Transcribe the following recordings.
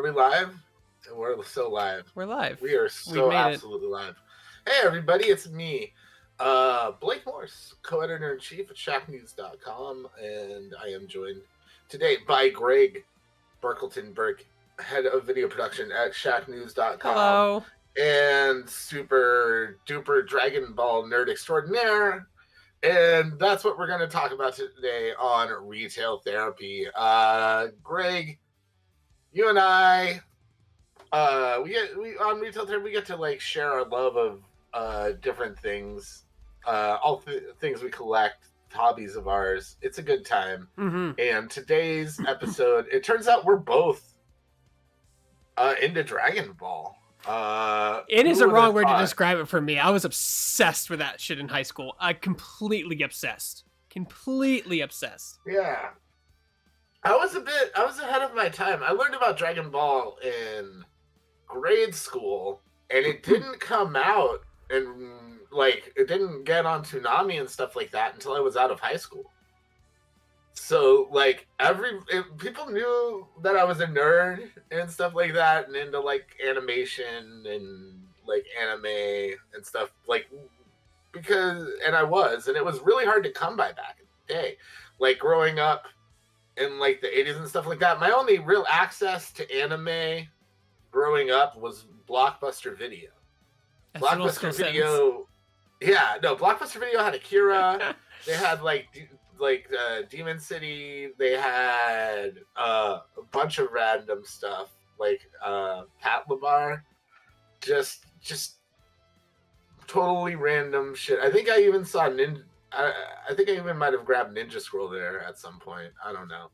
we live? We're so live. We're live. We are so absolutely live. Hey, everybody, it's me, Blake Morse, co-editor-in-chief at Shacknews.com, and I am joined today by Greg Burkleton-Burke, head of video production at Shacknews.com. Hello. And super duper Dragon Ball nerd extraordinaire. And that's what we're going to talk about today on Retail Therapy. Greg, you and I, we on Retail Therapy, we get to like share our love of different things, all things we collect, hobbies of ours. It's a good time. Mm-hmm. And today's episode, it turns out we're both into Dragon Ball. It is a wrong word to describe it for me. I was obsessed with that shit in high school. Completely obsessed. Yeah. I was ahead of my time. I learned about Dragon Ball in grade school, and it didn't come out and like it didn't get on Toonami and stuff like that until I was out of high school. So like people knew that I was a nerd and stuff like that, and into like animation and like anime and stuff like and it was really hard to come by back in the day. Like growing up in like the 80s and stuff like that, my only real access to anime growing up was Blockbuster Video. Blockbuster Video had Akira. They had Demon City. They had a bunch of random stuff like Pat LaBar, just totally random shit. I think I even saw I think I even might have grabbed Ninja Scroll there at some point. I don't know.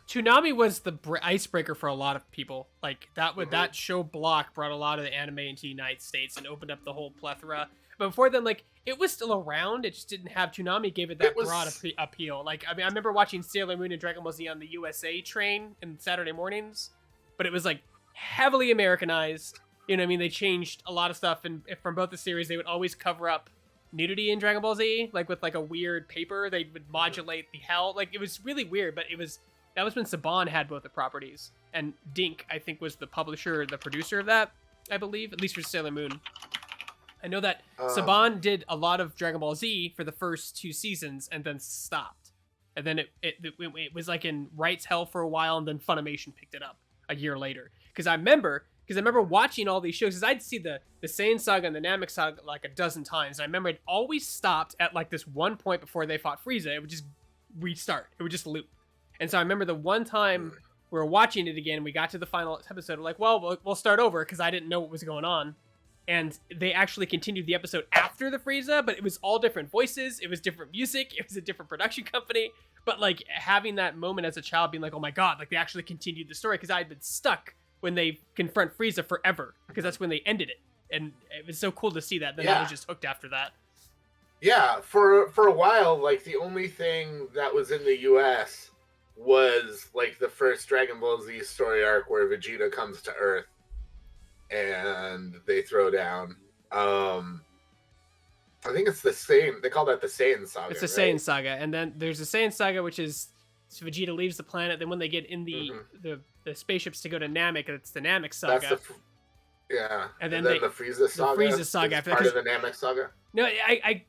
Toonami was the icebreaker for a lot of people. Like that that show block brought a lot of the anime into the United States and opened up the whole plethora. But before then, like it was still around. It just didn't have Toonami gave it that broad appeal. Like I mean, I remember watching Sailor Moon and Dragon Ball Z on the USA train in Saturday mornings, but it was like heavily Americanized. You know what I mean? They changed a lot of stuff, and from both the series, they would always cover up nudity in Dragon Ball Z, like with like a weird paper. They would modulate the hell. Like it was really weird, but that was when Saban had both the properties, and Dink, I think, was the publisher, the producer of that, I believe, at least for Sailor Moon. I know that Saban did a lot of Dragon Ball Z for the first 2 seasons and then stopped. And then it was like in rights hell for a while, and then Funimation picked it up a year later. Because I remember watching all these shows, because I'd see the Saiyan Saga and the Namek Saga like a dozen times. And I remember it always stopped at like this one point before they fought Frieza. It would just restart. It would just loop. And so I remember the one time we were watching it again, we got to the final episode. We're like, well, we'll start over because I didn't know what was going on. And they actually continued the episode after the Frieza, but it was all different voices. It was different music. It was a different production company. But like having that moment as a child being like, oh my God, like they actually continued the story, because I had been stuck when they confront Frieza forever, because that's when they ended it. And it was so cool to see that. Then I was just hooked after that. Yeah, for a while, like the only thing that was in the US was like the first Dragon Ball Z story arc where Vegeta comes to Earth and they throw down. I think it's the same. They call that the Saiyan Saga. It's the Saiyan Saga, and then there's the Saiyan Saga, which is Vegeta leaves the planet. Then when they get in the spaceships to go to Namek, it's the Namek Saga. And then the Frieza Saga. The Frieza Saga after part of the Namek Saga. No, I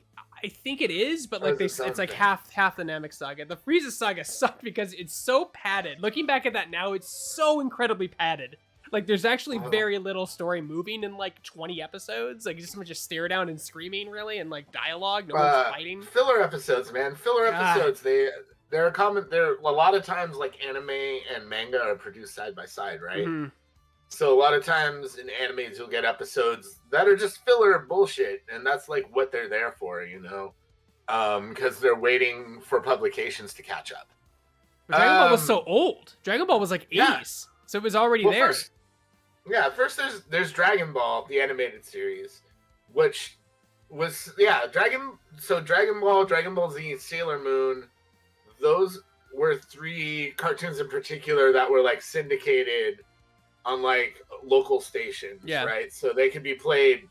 think it is, but like it's like half the Namek Saga. The Frieza Saga sucked because it's so padded. Looking back at that now, it's so incredibly padded. Like there's actually very little story moving in like 20 episodes. Like just so much stare down and screaming, really, and like dialogue. No one's fighting. Filler episodes, man. Episodes. They're a common. They're a lot of times like anime and manga are produced side by side, right? Mm-hmm. So a lot of times in animes you'll get episodes that are just filler bullshit, and that's like what they're there for, you know, because they're waiting for publications to catch up. But Dragon Ball was so old. Dragon Ball was like 80s, so it was already there. First there's Dragon Ball, the animated series, which was Dragon Ball, Dragon Ball Z, Sailor Moon. Those were 3 cartoons in particular that were like syndicated on like local stations, right? So they could be played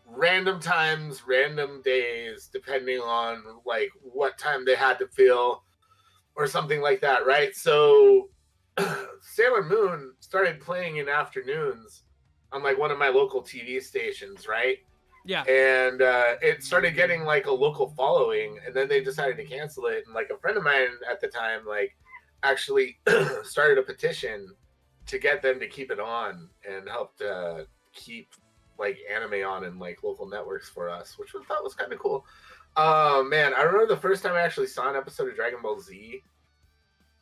random times, random days, depending on like what time they had to fill or something like that, right? So Sailor Moon started playing in afternoons on like one of my local TV stations, right? Yeah. And it started getting like a local following, and then they decided to cancel it. And like a friend of mine at the time, like actually started a petition to get them to keep it on and helped keep like anime on in like local networks for us, which I thought was kind of cool. Man, I remember the first time I actually saw an episode of Dragon Ball Z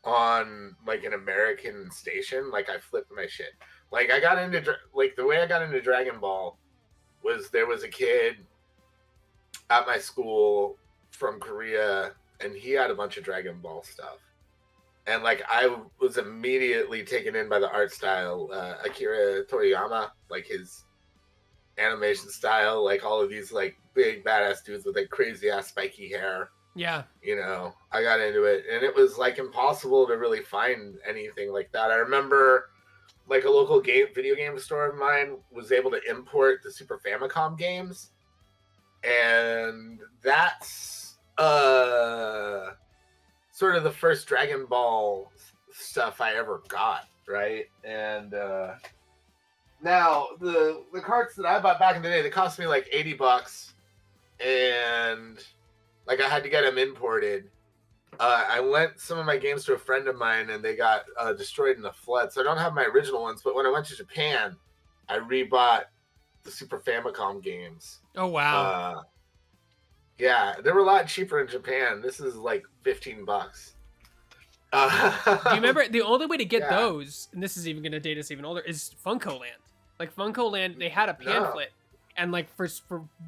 on like an American station. Like I flipped my shit. Like I got into like the way I got into Dragon Ball was there was a kid at my school from Korea, and he had a bunch of Dragon Ball stuff. And like I was immediately taken in by the art style, Akira Toriyama, like his animation style, like all of these like big badass dudes with like crazy ass spiky hair. Yeah. You know, I got into it, and it was like impossible to really find anything like that. I remember like a local video game store of mine was able to import the Super Famicom games, and that's sort of the first Dragon Ball stuff I ever got, right? And now the carts that I bought back in the day, they cost me like $80, and like I had to get them imported. I lent some of my games to a friend of mine, and they got destroyed in the flood. So I don't have my original ones, but when I went to Japan, I rebought the Super Famicom games. Oh, wow. Yeah, they were a lot cheaper in Japan. This is like $15. Do you remember the only way to get those, and this is even going to date us even older, is Funko Land. Like Funko Land, they had a pamphlet. No. And like for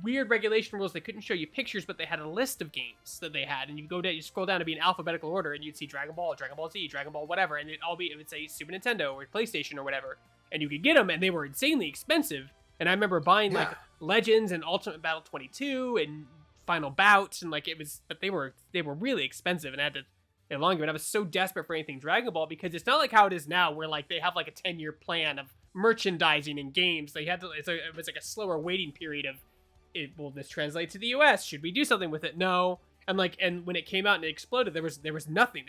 weird regulation rules, they couldn't show you pictures, but they had a list of games that they had, and you go down, you scroll down to be in alphabetical order, and you'd see Dragon Ball, Dragon Ball Z, Dragon Ball whatever, and it would say Super Nintendo or PlayStation or whatever, and you could get them, and they were insanely expensive. And I remember buying like Legends and Ultimate Battle 22 and Final Bout, and like but they were really expensive, and I had to get longer. But I was so desperate for anything Dragon Ball because it's not like how it is now, where like they have like a 10-year plan of merchandising and games. They had to, it was like a slower waiting period of will this translate to the US? Should we do something with it? No. And when it came out and it exploded, there was nothing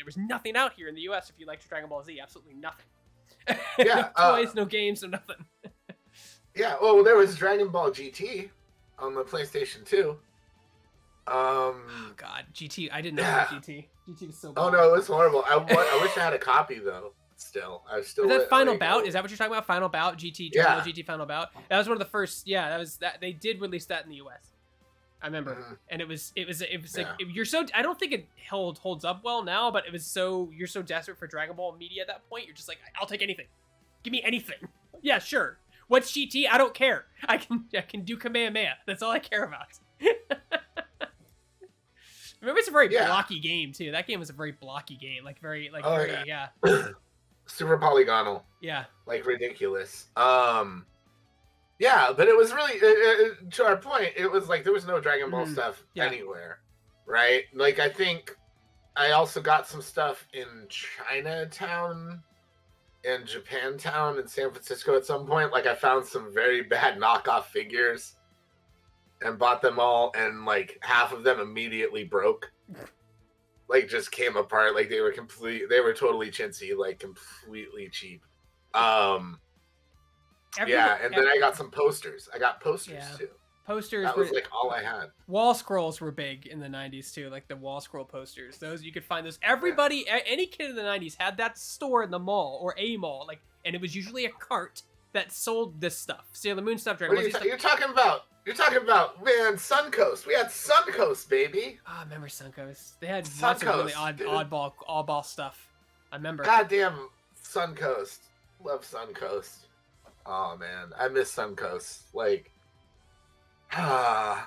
out here in the US if you liked Dragon Ball Z. Absolutely nothing. Yeah. No toys, no games, no nothing. Yeah, well, there was Dragon Ball GT on the PlayStation 2. Oh god, GT, I didn't know about GT. GT was so bad. Oh no, it was horrible. I wish I had a copy though. Is that Final Bout? Is that what you're talking about? Final Bout, GT, Dragon Ball GT Final Bout. That was one of the first. Yeah, that they did release that in the US. I remember, and it was like you're so. I don't think it holds up well now, but you're so desperate for Dragon Ball media at that point. You're just like, I'll take anything. Give me anything. Yeah, sure. What's GT? I don't care. I can do Kamehameha. That's all I care about. Remember, it's a very blocky game too. That game was a very blocky game, yeah. Super polygonal. Yeah. Like ridiculous. Yeah, but it was really to our point. It was like there was no Dragon Ball stuff anywhere, right? Like I think I also got some stuff in Chinatown and Japantown and San Francisco at some point. Like I found some very bad knockoff figures and bought them all, and like half of them immediately broke. Like just came apart. Like they were totally chintzy, like completely cheap. And then I got some posters. I got posters too. Posters. That was like all I had. Wall scrolls were big in the 90s too, like the wall scroll posters. Those you could find those. Everybody, any kid in the 90s had that store in the mall or a mall, like, and it was usually a cart that sold this stuff. Sailor Moon stuff, Dragon Ball Z stuff. You're talking about, man, Suncoast. We had Suncoast, baby. I remember Suncoast. They had lots of really oddball stuff. I remember. Goddamn Suncoast. Love Suncoast. Oh, man. I miss Suncoast. Like, now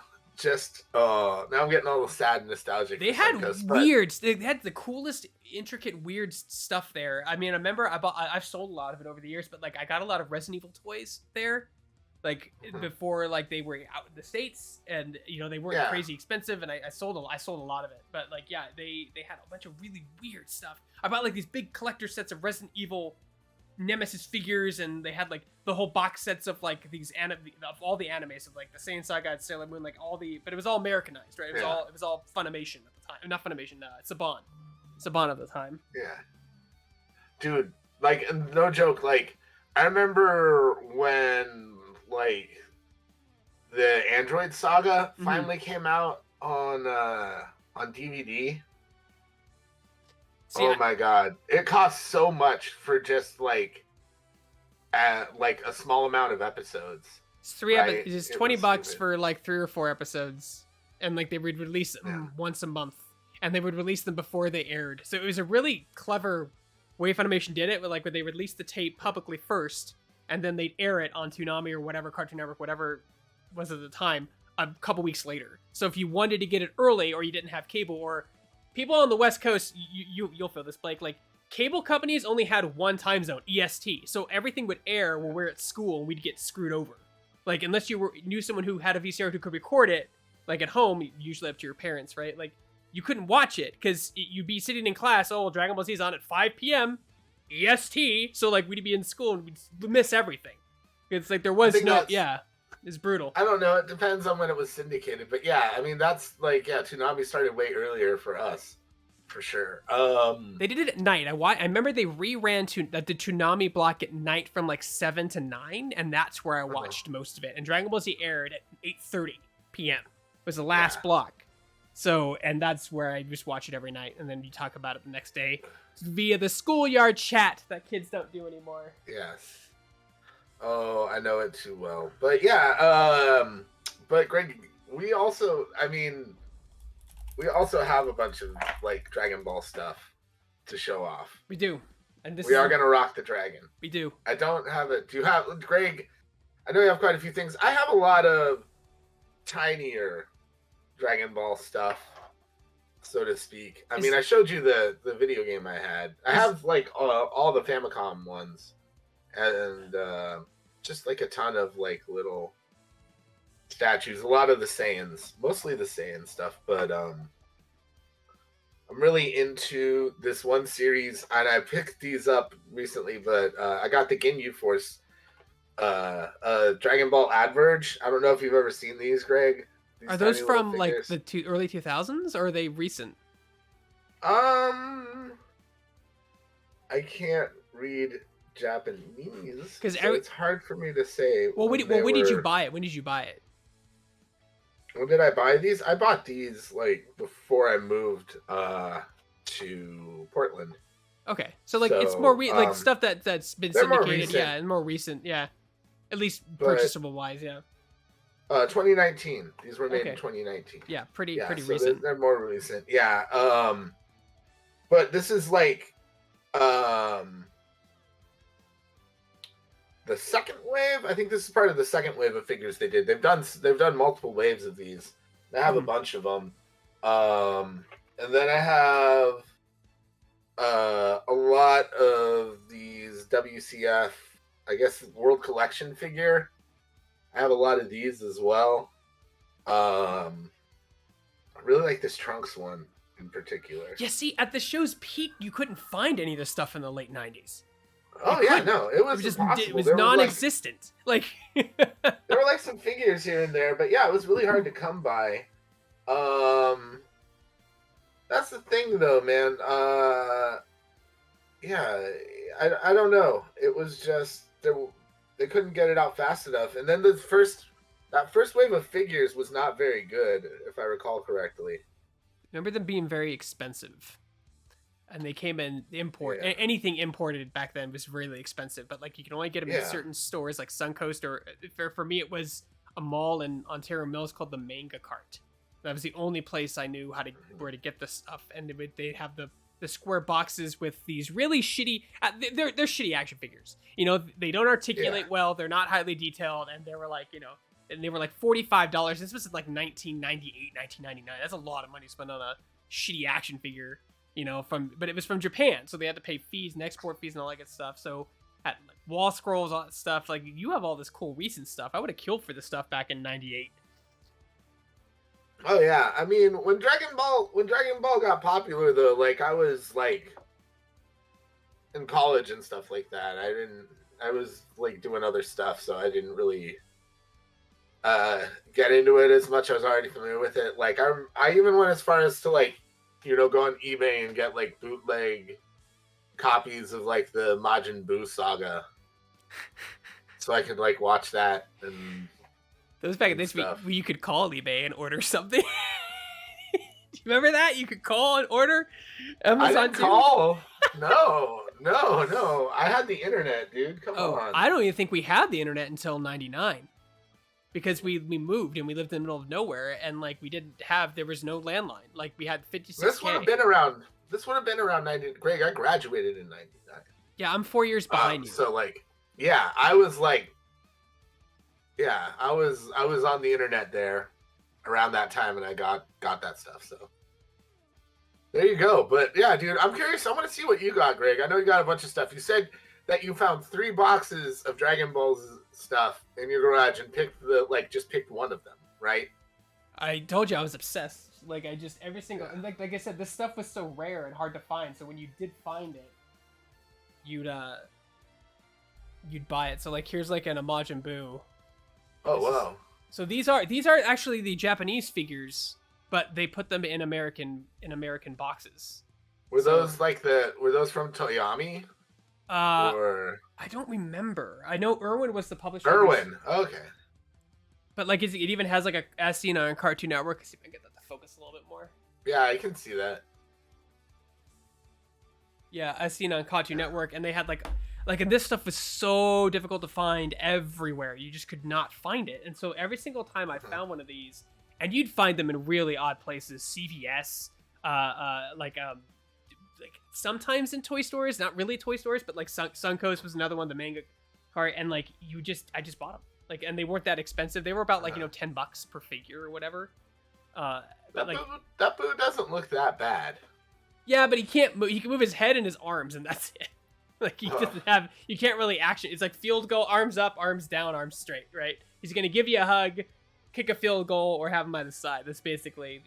I'm getting all the sad and nostalgic. They had weird. They had the coolest, intricate, weird stuff there. I mean, I remember I've sold a lot of it over the years, but like I got a lot of Resident Evil toys there. Like before, like they were out in the States, and they weren't crazy expensive, and I sold a lot of it. But like, yeah, they had a bunch of really weird stuff. I bought like these big collector sets of Resident Evil Nemesis figures, and they had like the whole box sets of like these of all the animes of like the Saiyan Saga and Sailor Moon, like but it was all Americanized, right? It was all Funimation at the time, not Funimation, Saban at the time. Yeah, dude. like, no joke, like, I remember when, like, the Android Saga finally came out on DVD. See, Oh my god. It costs so much for just, like a small amount of episodes. it's Right? it's It $20 was stupid. for like 3 or 4 episodes, and like they would release them once a month, and they would release them before they aired. So it was a really clever way Funimation did it, where like when they released the tape publicly first, and then they'd air it on Toonami or whatever, Cartoon Network, whatever was at the time, a couple weeks later. So if you wanted to get it early, or you didn't have cable, or people on the West Coast, you'll feel this, Blake, like cable companies only had one time zone, EST. So everything would air when we're at school, and we'd get screwed over. Like, unless you knew someone who had a VCR who could record it, like at home, usually up to your parents, right? Like, you couldn't watch it because you'd be sitting in class. Oh, Dragon Ball Z is on at 5 p.m. EST. So like we'd be in school and we'd miss everything. It's like there was no, it's brutal. I don't know. It depends on when it was syndicated, but yeah, I mean that's like Toonami started way earlier for us, for sure. They did it at night. I remember they reran the Toonami block at night from like 7 to 9, and that's where I watched most of it. And Dragon Ball Z aired at 8:30 p.m. was the last block. So, and that's where I just watch it every night, and then you talk about it the next day via the schoolyard chat that kids don't do anymore. Yes. Oh, I know it too well. But but Greg, we also have a bunch of like Dragon Ball stuff to show off. We do. And we are gonna rock the dragon. We do. I don't have it. Do you have, Greg? I know you have quite a few things. I have a lot of tinier Dragon Ball stuff, so to speak. I mean, I showed you the video game I had. I have like all the Famicom ones, and just like a ton of like little statues. A lot of the Saiyans, mostly the Saiyan stuff, but I'm really into this one series, and I picked these up recently. But I got the Ginyu Force, Dragon Ball Adverge. I don't know if you've ever seen these, Greg. Are those from like the early 2000s, or are they recent? I can't read Japanese because it's hard for me to say. Well, when did you buy it? When did you buy it? When did I buy these? I bought these like before I moved to Portland. Okay, so like it's more like stuff that's been syndicated, and more recent, at least purchasable wise, 2019. These were made in 2019. Yeah, pretty recent. They're more recent. Yeah. But this is like the second wave. I think this is part of the second wave of figures they did. They've done multiple waves of these. I have a bunch of them. And then I have a lot of these WCF, I guess, World Collection figure. I have a lot of these as well. I really like this Trunks one in particular. Yeah, see, at the show's peak, you couldn't find any of this stuff in the late 90s. Oh, it was just impossible. It was non-existent. Like there were like some figures here and there, but yeah, it was really hard to come by. That's the thing, though, man. I don't know. It was just they couldn't get it out fast enough, and then that first wave of figures was not very good, if I recall correctly. Remember them being very expensive, and they came in anything imported back then was really expensive. But like you can only get them in certain stores, like Suncoast, or for me it was a mall in Ontario Mills called the Manga Cart. That was the only place I knew where to get this stuff, and they'd have the square boxes with these really shitty. They're shitty action figures. You know, they don't articulate well. They're not highly detailed, and they were like, and they were like $45. This was like 1998, 1999. That's a lot of money spent on a shitty action figure. But it was from Japan, so they had to pay fees and export fees and all that good stuff. So at like wall scrolls, all that stuff. Like you have all this cool recent stuff. I would have killed for this stuff back in '98. Oh yeah, I mean when Dragon Ball got popular though, like I was like in college and stuff like that. I was like doing other stuff, so I didn't really get into it as much. I was already familiar with it. Like I even went as far as to like, go on eBay and get like bootleg copies of like the Majin Buu saga, so I could like watch that and. Those back in this week, you could call eBay and order something. Do you remember that? You could call and order Amazon. I didn't call. No. I had the internet, dude. Come on. I don't even think we had the internet until '99, because we moved and we lived in the middle of nowhere, and like there was no landline. Like we had 56K. This would have been around 90. Greg, I graduated in 99. Yeah, I'm 4 years behind you. So like, yeah, I was on the internet there around that time, and I got that stuff. So there you go. But yeah, dude, I'm curious. I want to see what you got, Greg. I know you got a bunch of stuff. You said that you found 3 boxes of Dragon Ball's stuff in your garage and picked one of them, right? I told you I was obsessed. Like I just every single like I said, this stuff was so rare and hard to find. So when you did find it, you'd buy it. So like here's like an Majin Buu. Oh wow! So these are actually the Japanese figures, but they put them in American boxes. Were those from Toyami? Or I don't remember. I know Irwin was the publisher. Irwin, okay. But like it even has like a as seen on Cartoon Network. Let's see if I can get that to focus a little bit more. Yeah, I can see that. Yeah, as seen on Cartoon Network, and they had and this stuff was so difficult to find everywhere. You just could not find it. And so every single time I found one of these, and you'd find them in really odd places, CVS, like sometimes in toy stores, not really toy stores, but like Suncoast was another one, the manga cart, and like I just bought them. Like, and they weren't that expensive. They were about like, $10 per figure or whatever. That Boo doesn't look that bad. Yeah, but he can't move. He can move his head and his arms, and that's it. Like you can't really action. It's like field goal, arms up, arms down, arms straight, right? He's gonna give you a hug, kick a field goal, or have him by the side. That's basically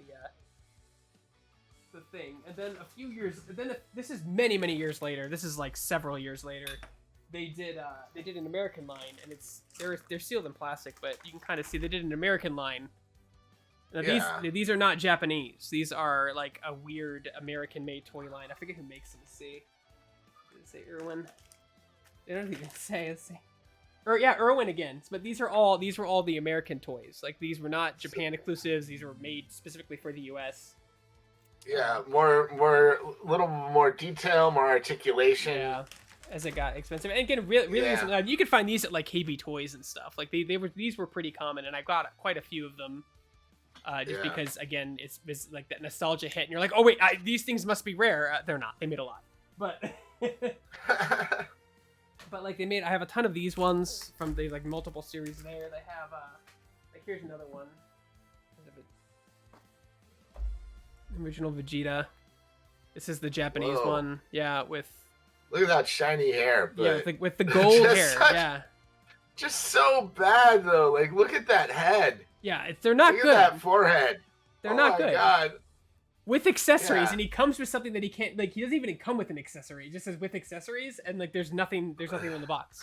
the thing. And then this is many years later. This is like several years later. They did an American line, and they're sealed in plastic, but you can kind of see they did an American line. Now, these are not Japanese. These are like a weird American-made toy line. I forget who makes them. Let's see. Say Irwin. They don't even say. Let's see. Irwin again. But these were all the American toys. Like these were not Japan exclusives. These were made specifically for the U.S. Yeah, little more detail, more articulation. Yeah, as it got expensive. And again, really, you could find these at like KB Toys and stuff. Like these were pretty common, and I got quite a few of them. Because again, it's like that nostalgia hit, and you're like, oh wait, these things must be rare. They're not. They made a lot, but. But like I have a ton of these ones from the like multiple series there. They have like here's another one. Original Vegeta. This is the Japanese one. Yeah, with look at that shiny hair. But with the gold hair. Just so bad though. Like look at that head. Yeah, they're not good. Look at that forehead. They're not good. Oh my god. With accessories, and he comes with something that he can't, like, he doesn't even come with an accessory. He just says with accessories, and like there's nothing in the box.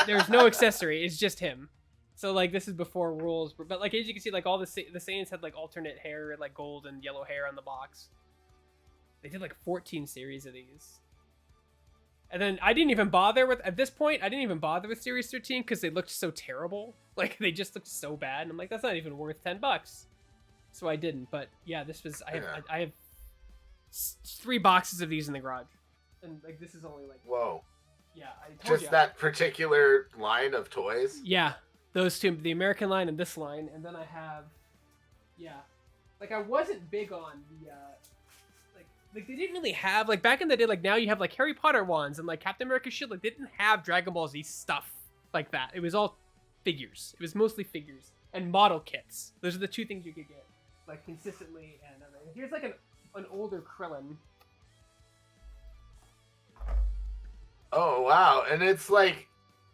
There's no accessory. It's just him. So like this is before rules, but like as you can see, like all the Saiyans had like alternate hair, like gold and yellow hair on the box. They did like 14 series of these. And then I didn't even bother with Series 13 because they looked so terrible. Like they just looked so bad, and I'm like, that's not even worth $10. So I didn't. But yeah, this was I have 3 boxes of these in the garage, and like this is only like whoa. Yeah, I told just that particular line of toys. Yeah, those two, the American line and this line, and then I have, like I wasn't big on the like they didn't really have like back in the day, like now you have like Harry Potter ones and like Captain America shit, like they didn't have Dragon Ball Z stuff like that. It was all figures. It was mostly figures and model kits. Those are the 2 things you could get like consistently. And here's like an older Krillin. Oh wow, and it's like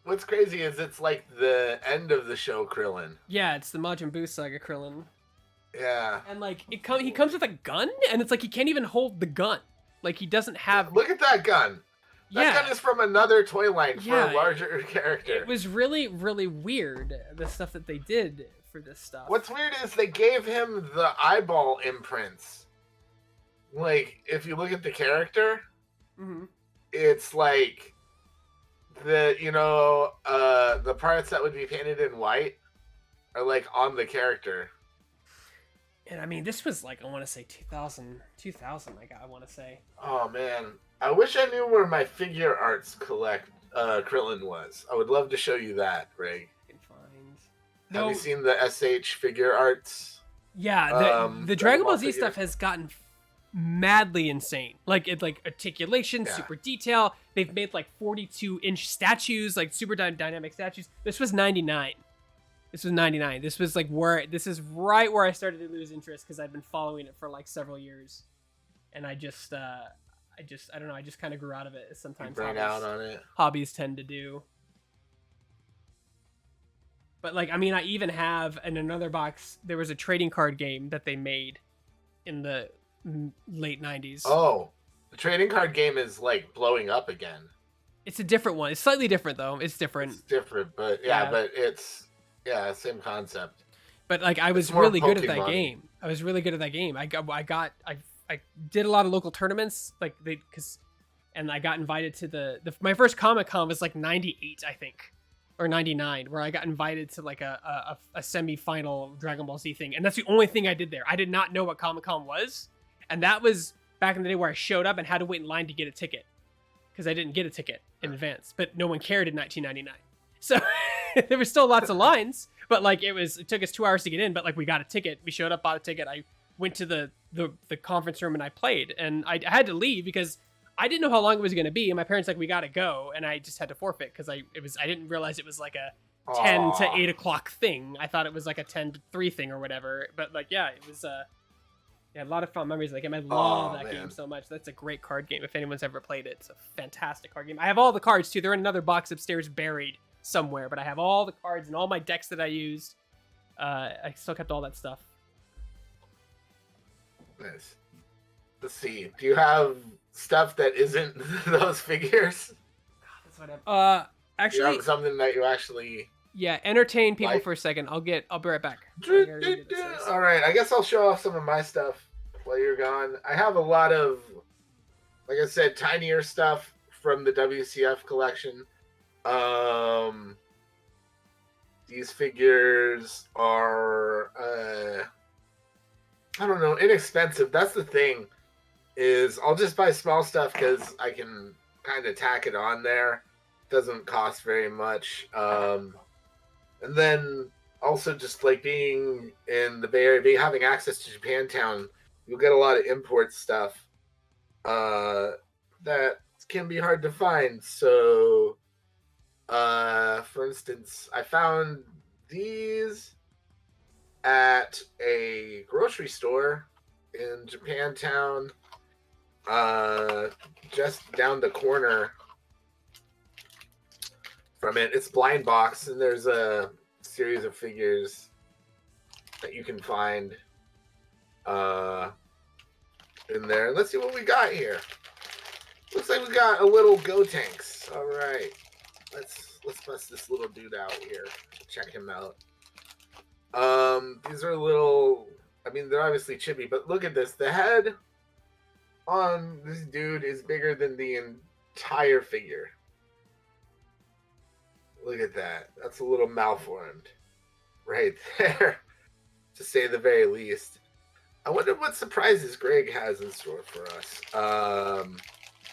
what's crazy is it's like the end of the show Krillin. Yeah, it's the Majin Buu saga Krillin. Yeah. And like he comes with a gun, and it's like he can't even hold the gun. Like he doesn't have. Look at that gun. That gun is from another toy line for a larger character. It was really, really weird, the stuff that they did for this stuff. What's weird is they gave him the eyeball imprints. Like if you look at the character, it's like the parts that would be painted in white are like on the character. And I mean, this was like, I want to say 2000, like I want to say. Oh man, I wish I knew where my figure arts Krillin was. I would love to show you that, Greg. I can find. Have you seen the SH figure arts? Yeah, the Dragon Ball Z stuff has gotten madly insane. Like it's like articulation, super detail. They've made like 42-inch statues, like super dynamic statues. This was 99. This was 99. This was like this is right where I started to lose interest because I've been following it for like several years, and I don't know. I just kind of grew out of it. As sometimes burn out on it. Hobbies tend to do. But like, I mean, I even have in another box. There was a trading card game that they made in the late 90s. Oh, the trading card game is like blowing up again. It's a different one. It's slightly different though. It's different. It's different, but but it's same concept. But like, I was really good at that game. I was really good at that game. I did a lot of local tournaments, like and I got invited to my first Comic-Con was like 98, I think, or 99, where I got invited to like a semi-final Dragon Ball Z thing, and that's the only thing I did there. I did not know what Comic-Con was, and that was back in the day where I showed up and had to wait in line to get a ticket because I didn't get a ticket in advance, but no one cared in 1999. So there was still lots of lines, but like it took us 2 hours to get in, but like we got a ticket. We showed up, bought a ticket. I went to the conference room and I played, and I had to leave because I didn't know how long it was going to be. And my parents like, we got to go. And I just had to forfeit because I didn't realize it was like a 10 to 8 o'clock thing. I thought it was like a 10 to 3 thing or whatever. But like, yeah, it was a lot of fun memories of that game. I love that game so much. That's a great card game. If anyone's ever played it, it's a fantastic card game. I have all the cards too. They're in another box upstairs buried somewhere, but I have all the cards and all my decks that I used. I still kept all that stuff. Nice. Let's see. Do you have stuff that isn't those figures? That's what actually, you have something that you actually entertain people for a second. I'll be right back. All right, I guess I'll show off some of my stuff while you're gone. I have a lot of, like I said, tinier stuff from the WCF collection. These figures are I don't know, inexpensive. That's the thing, is I'll just buy small stuff because I can kind of tack it on there. Doesn't cost very much. And then also just like being in the Bay Area, having access to Japantown, you'll get a lot of import stuff that can be hard to find. So, for instance, I found these at a grocery store in Japantown, just down the corner from it. It's blind box, and there's a series of figures that you can find in there. Let's see what we got here. Looks like we got a little Gotenks. All right, let's bust this little dude out here. Check him out. These are little, I mean, they're obviously chibi, but look at this. The head on this dude is bigger than the entire figure. Look at that. That's a little malformed right there, to say the very least. I wonder what surprises Greg has in store for us.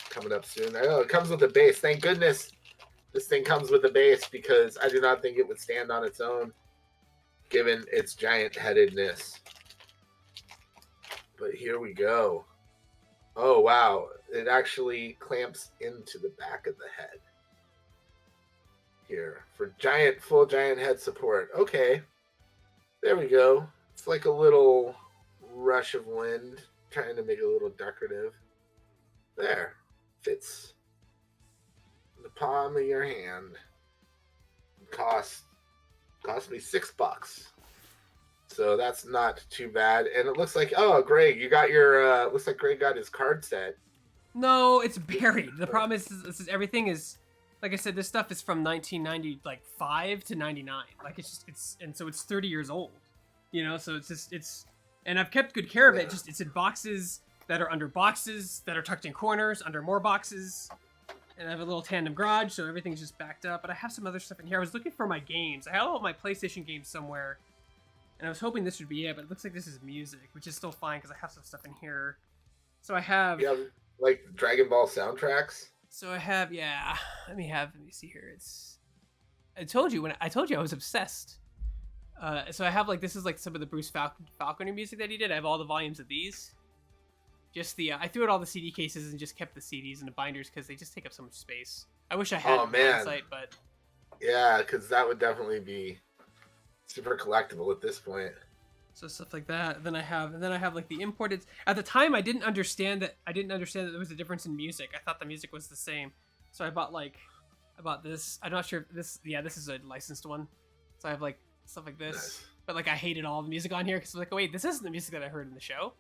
Coming up soon. I know it comes with a base. Thank goodness this thing comes with a base, because I do not think it would stand on its own, given its giant-headedness. But here we go. Oh, wow. It actually clamps into the back of the head. Here, for full giant head support. Okay. There we go. It's like a little rush of wind, trying to make it a little decorative. There. Fits in the palm of your hand. Cost me $6. So that's not too bad. And it looks like, oh, Greg, you got your, looks like Greg got his card set. No, it's buried. The problem is everything is, like I said, this stuff is from 1995 to 99. Like and so it's 30 years old, you know? So and I've kept good care of it. Just, it's in boxes that are under boxes that are tucked in corners, under more boxes. And I have a little tandem garage, so everything's just backed up. But I have some other stuff in here. I was looking for my games. I had all my PlayStation games somewhere. And I was hoping this would be it, but it looks like this is music, which is still fine because I have some stuff in here. So I have... Yeah, like Dragon Ball soundtracks? So I have, yeah. Let me see here. I told you I was obsessed. So I have, like, this is, like, some of the Bruce Falconer music that he did. I have all the volumes of these. Just I threw out all the CD cases and just kept the CDs in the binders because they just take up so much space. I wish I had it on site, but... Yeah, because that would definitely be super collectible at this point. So stuff like that. Then I have like the imported. At the time, I didn't understand that there was a difference in music. I thought the music was the same. So I bought this. I'm not sure if this. Yeah, this is a licensed one. So I have like stuff like this. Nice. But like I hated all the music on here because like, oh wait, this isn't the music that I heard in the show.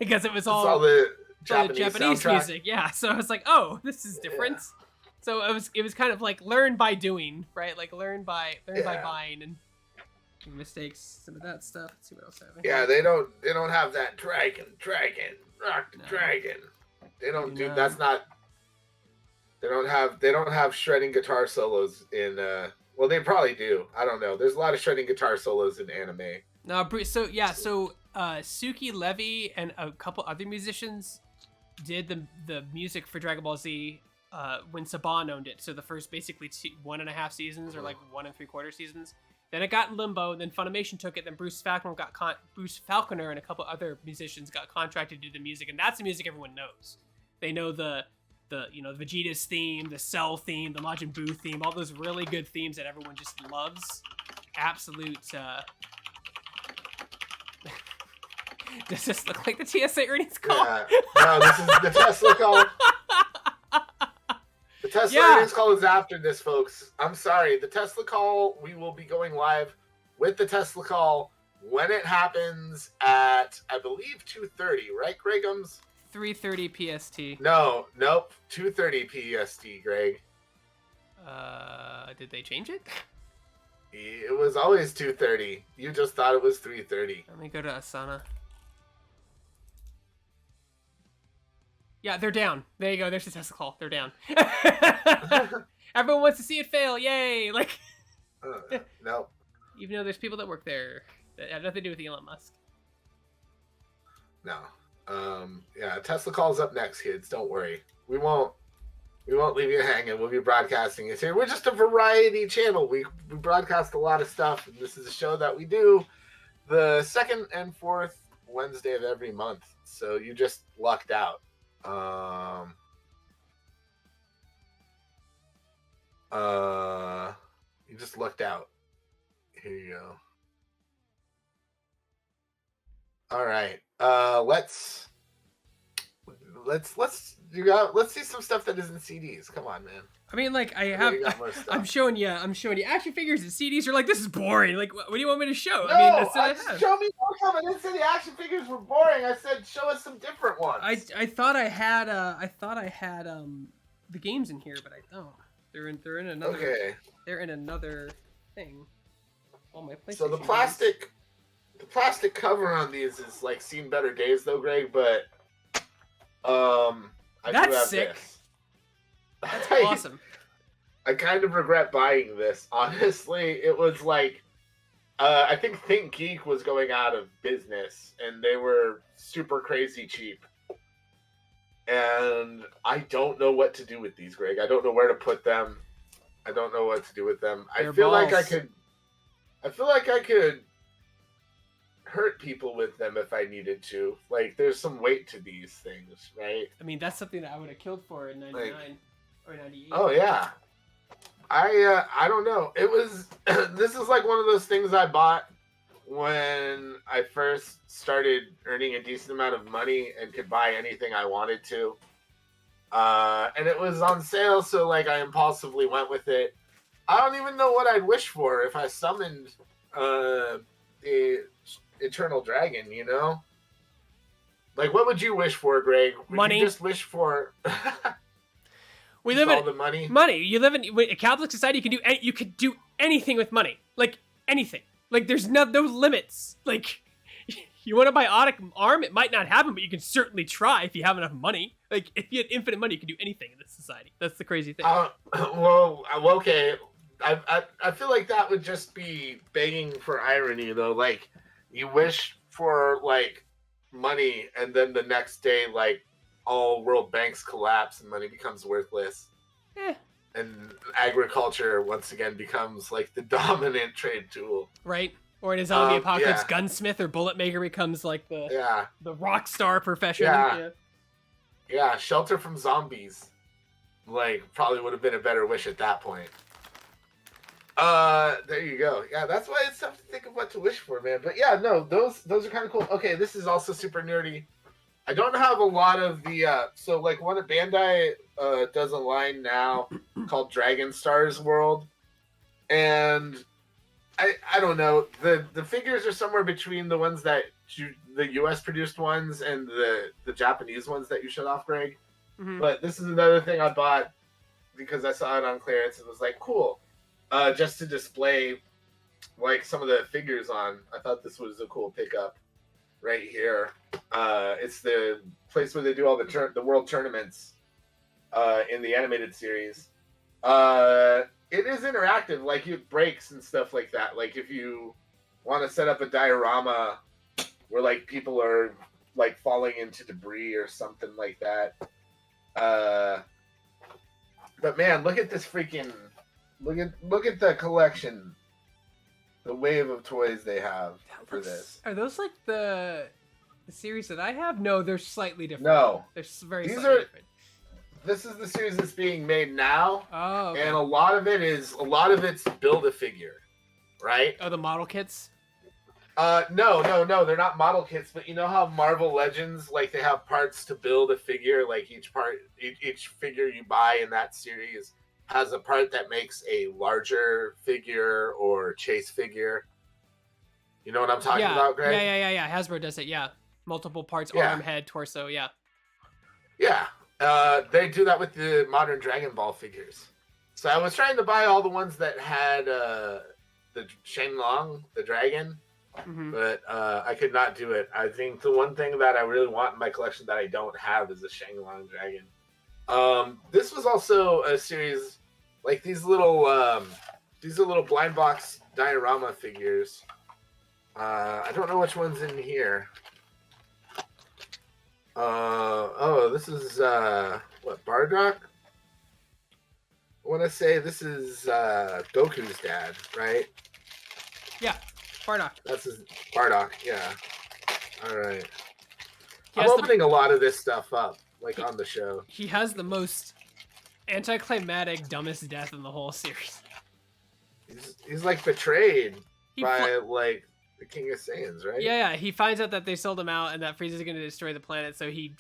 Because it was all the Japanese music. Yeah. So I was like, oh, this is different. Yeah. So it was kind of like learn by doing, right? Like learn by buying and mistakes, some of that stuff. Let's see what else I have. Yeah, they don't have that dragon, rock the dragon. They don't do that's not. They don't have shredding guitar solos in. Well, they probably do. I don't know. There's a lot of shredding guitar solos in anime. No, so Suki Levy and a couple other musicians did the music for Dragon Ball Z when Saban owned it. So the first basically 1.5 seasons or like 1 3/4 seasons. Then it got in limbo. Then Funimation took it. Then Bruce Falconer and a couple other musicians got contracted to do the music, and that's the music everyone knows. They know the Vegeta's theme, the Cell theme, the Majin Buu theme, all those really good themes that everyone just loves. Absolute. Does this look like the TSA earnings call? Yeah. No, this is the Tesla call. The Tesla earnings call is after this, folks. I'm sorry. The Tesla call, we will be going live with the Tesla call when it happens at, I believe, 2:30, right, Gregums? 3:30 PST. No, nope. 2:30 PST, Greg. Did they change it? It was always 2:30. You just thought it was 3:30. Let me go to Asana. Yeah, they're down. There you go. There's the Tesla call. They're down. Everyone wants to see it fail. Yay! Like, no. Even though there's people that work there that have nothing to do with Elon Musk. No. Yeah, Tesla call's up next, kids. Don't worry. We won't leave you hanging. We'll be broadcasting it here. We're just a variety channel. We broadcast a lot of stuff, and this is a show that we do the second and fourth Wednesday of every month. So you just lucked out. You just lucked out. Here you go. All right. Let's see some stuff that isn't CDs. Come on, man. I mean, like I'm showing you action figures and CDs. You're like, this is boring. Like, what do you want me to show? No, I mean, that's what I have. Show me more. I didn't say the action figures were boring. I said show us some different ones. I thought I had the games in here, but I don't. They're in another. Okay. They're in another thing. All my PlayStation. So the plastic cover on these is like seen better days though, Greg. But that's sick. This. That's awesome. I kind of regret buying this. Honestly, it was like I think Think Geek was going out of business, and they were super crazy cheap. And I don't know what to do with these, Greg. I don't know where to put them. I don't know what to do with them. I feel like I could hurt people with them if I needed to. Like, there's some weight to these things, right? I mean, that's something that I would have killed for in 99 or 98. Oh, yeah. I don't know. It was... this is like one of those things I bought when I first started earning a decent amount of money and could buy anything I wanted to. And it was on sale, so like I impulsively went with it. I don't even know what I'd wish for if I summoned the Eternal Dragon, you know? Like, what would you wish for, Greg? Would money. You just wish for... We live in all the money. Money. You live in a Catholic society. You could do anything with money, like anything. Like there's no limits. Like You want to buy Otic arm? It might not happen, but you can certainly try if you have enough money. Like, if you had infinite money, you could do anything in this society. That's the crazy thing. Well, okay. I feel like that would just be begging for irony, though. Like, you wish for, like, money, and then the next day, like, all world banks collapse and money becomes worthless. And agriculture, once again, becomes, like, the dominant trade tool. Right. Or in a zombie apocalypse, gunsmith or bullet maker becomes like the rock star profession. Yeah, shelter from zombies. Like, probably would have been a better wish at that point. There you go. Yeah, that's why it's tough to think of what to wish for, man. But yeah, no, those are kind of cool. Okay, this is also super nerdy. I don't have a lot of the so like one of Bandai does a line now called Dragon Stars World, and I don't know, the figures are somewhere between the ones that the US produced ones and the Japanese ones that you showed off, Greg. But this is another thing I bought because I saw it on clearance and was like, cool, just to display like some of the figures on. I thought this was a cool pickup right here. It's the place where they do all the world tournaments in the animated series. It is interactive, like it breaks and stuff like that. Like if you want to set up a diorama where like people are like falling into debris or something like that. But man, look at this freaking look at the collection, the wave of toys they have for this. Are those like the series that I have? No, they're slightly different. No, they're very slightly different. This is the series that's being made now, okay. And a lot of it's Build-A-Figure, right? Oh, the model kits? No, they're not model kits, but you know how Marvel Legends, like they have parts to build a figure, like each figure you buy in that series has a part that makes a larger figure or chase figure. You know what I'm talking about, Greg? Yeah. Hasbro does it, yeah. Multiple parts, arm, head, torso, yeah. Yeah. They do that with the modern Dragon Ball figures. So I was trying to buy all the ones that had the Shenlong, the dragon, but I could not do it. I think the one thing that I really want in my collection that I don't have is a Shenlong dragon. This was also a series like these are little blind box diorama figures. I don't know which one's in here. This is what, Bardock? I want to say this is Goku's dad, right? Yeah, Bardock. That's his Bardock. Yeah. All right. I'm opening a lot of this stuff up, like on the show. He has the most anticlimactic, dumbest death in the whole series. He's like betrayed by like the King of Saiyans, right? Yeah. He finds out that they sold him out and that Frieza's going to destroy the planet. So he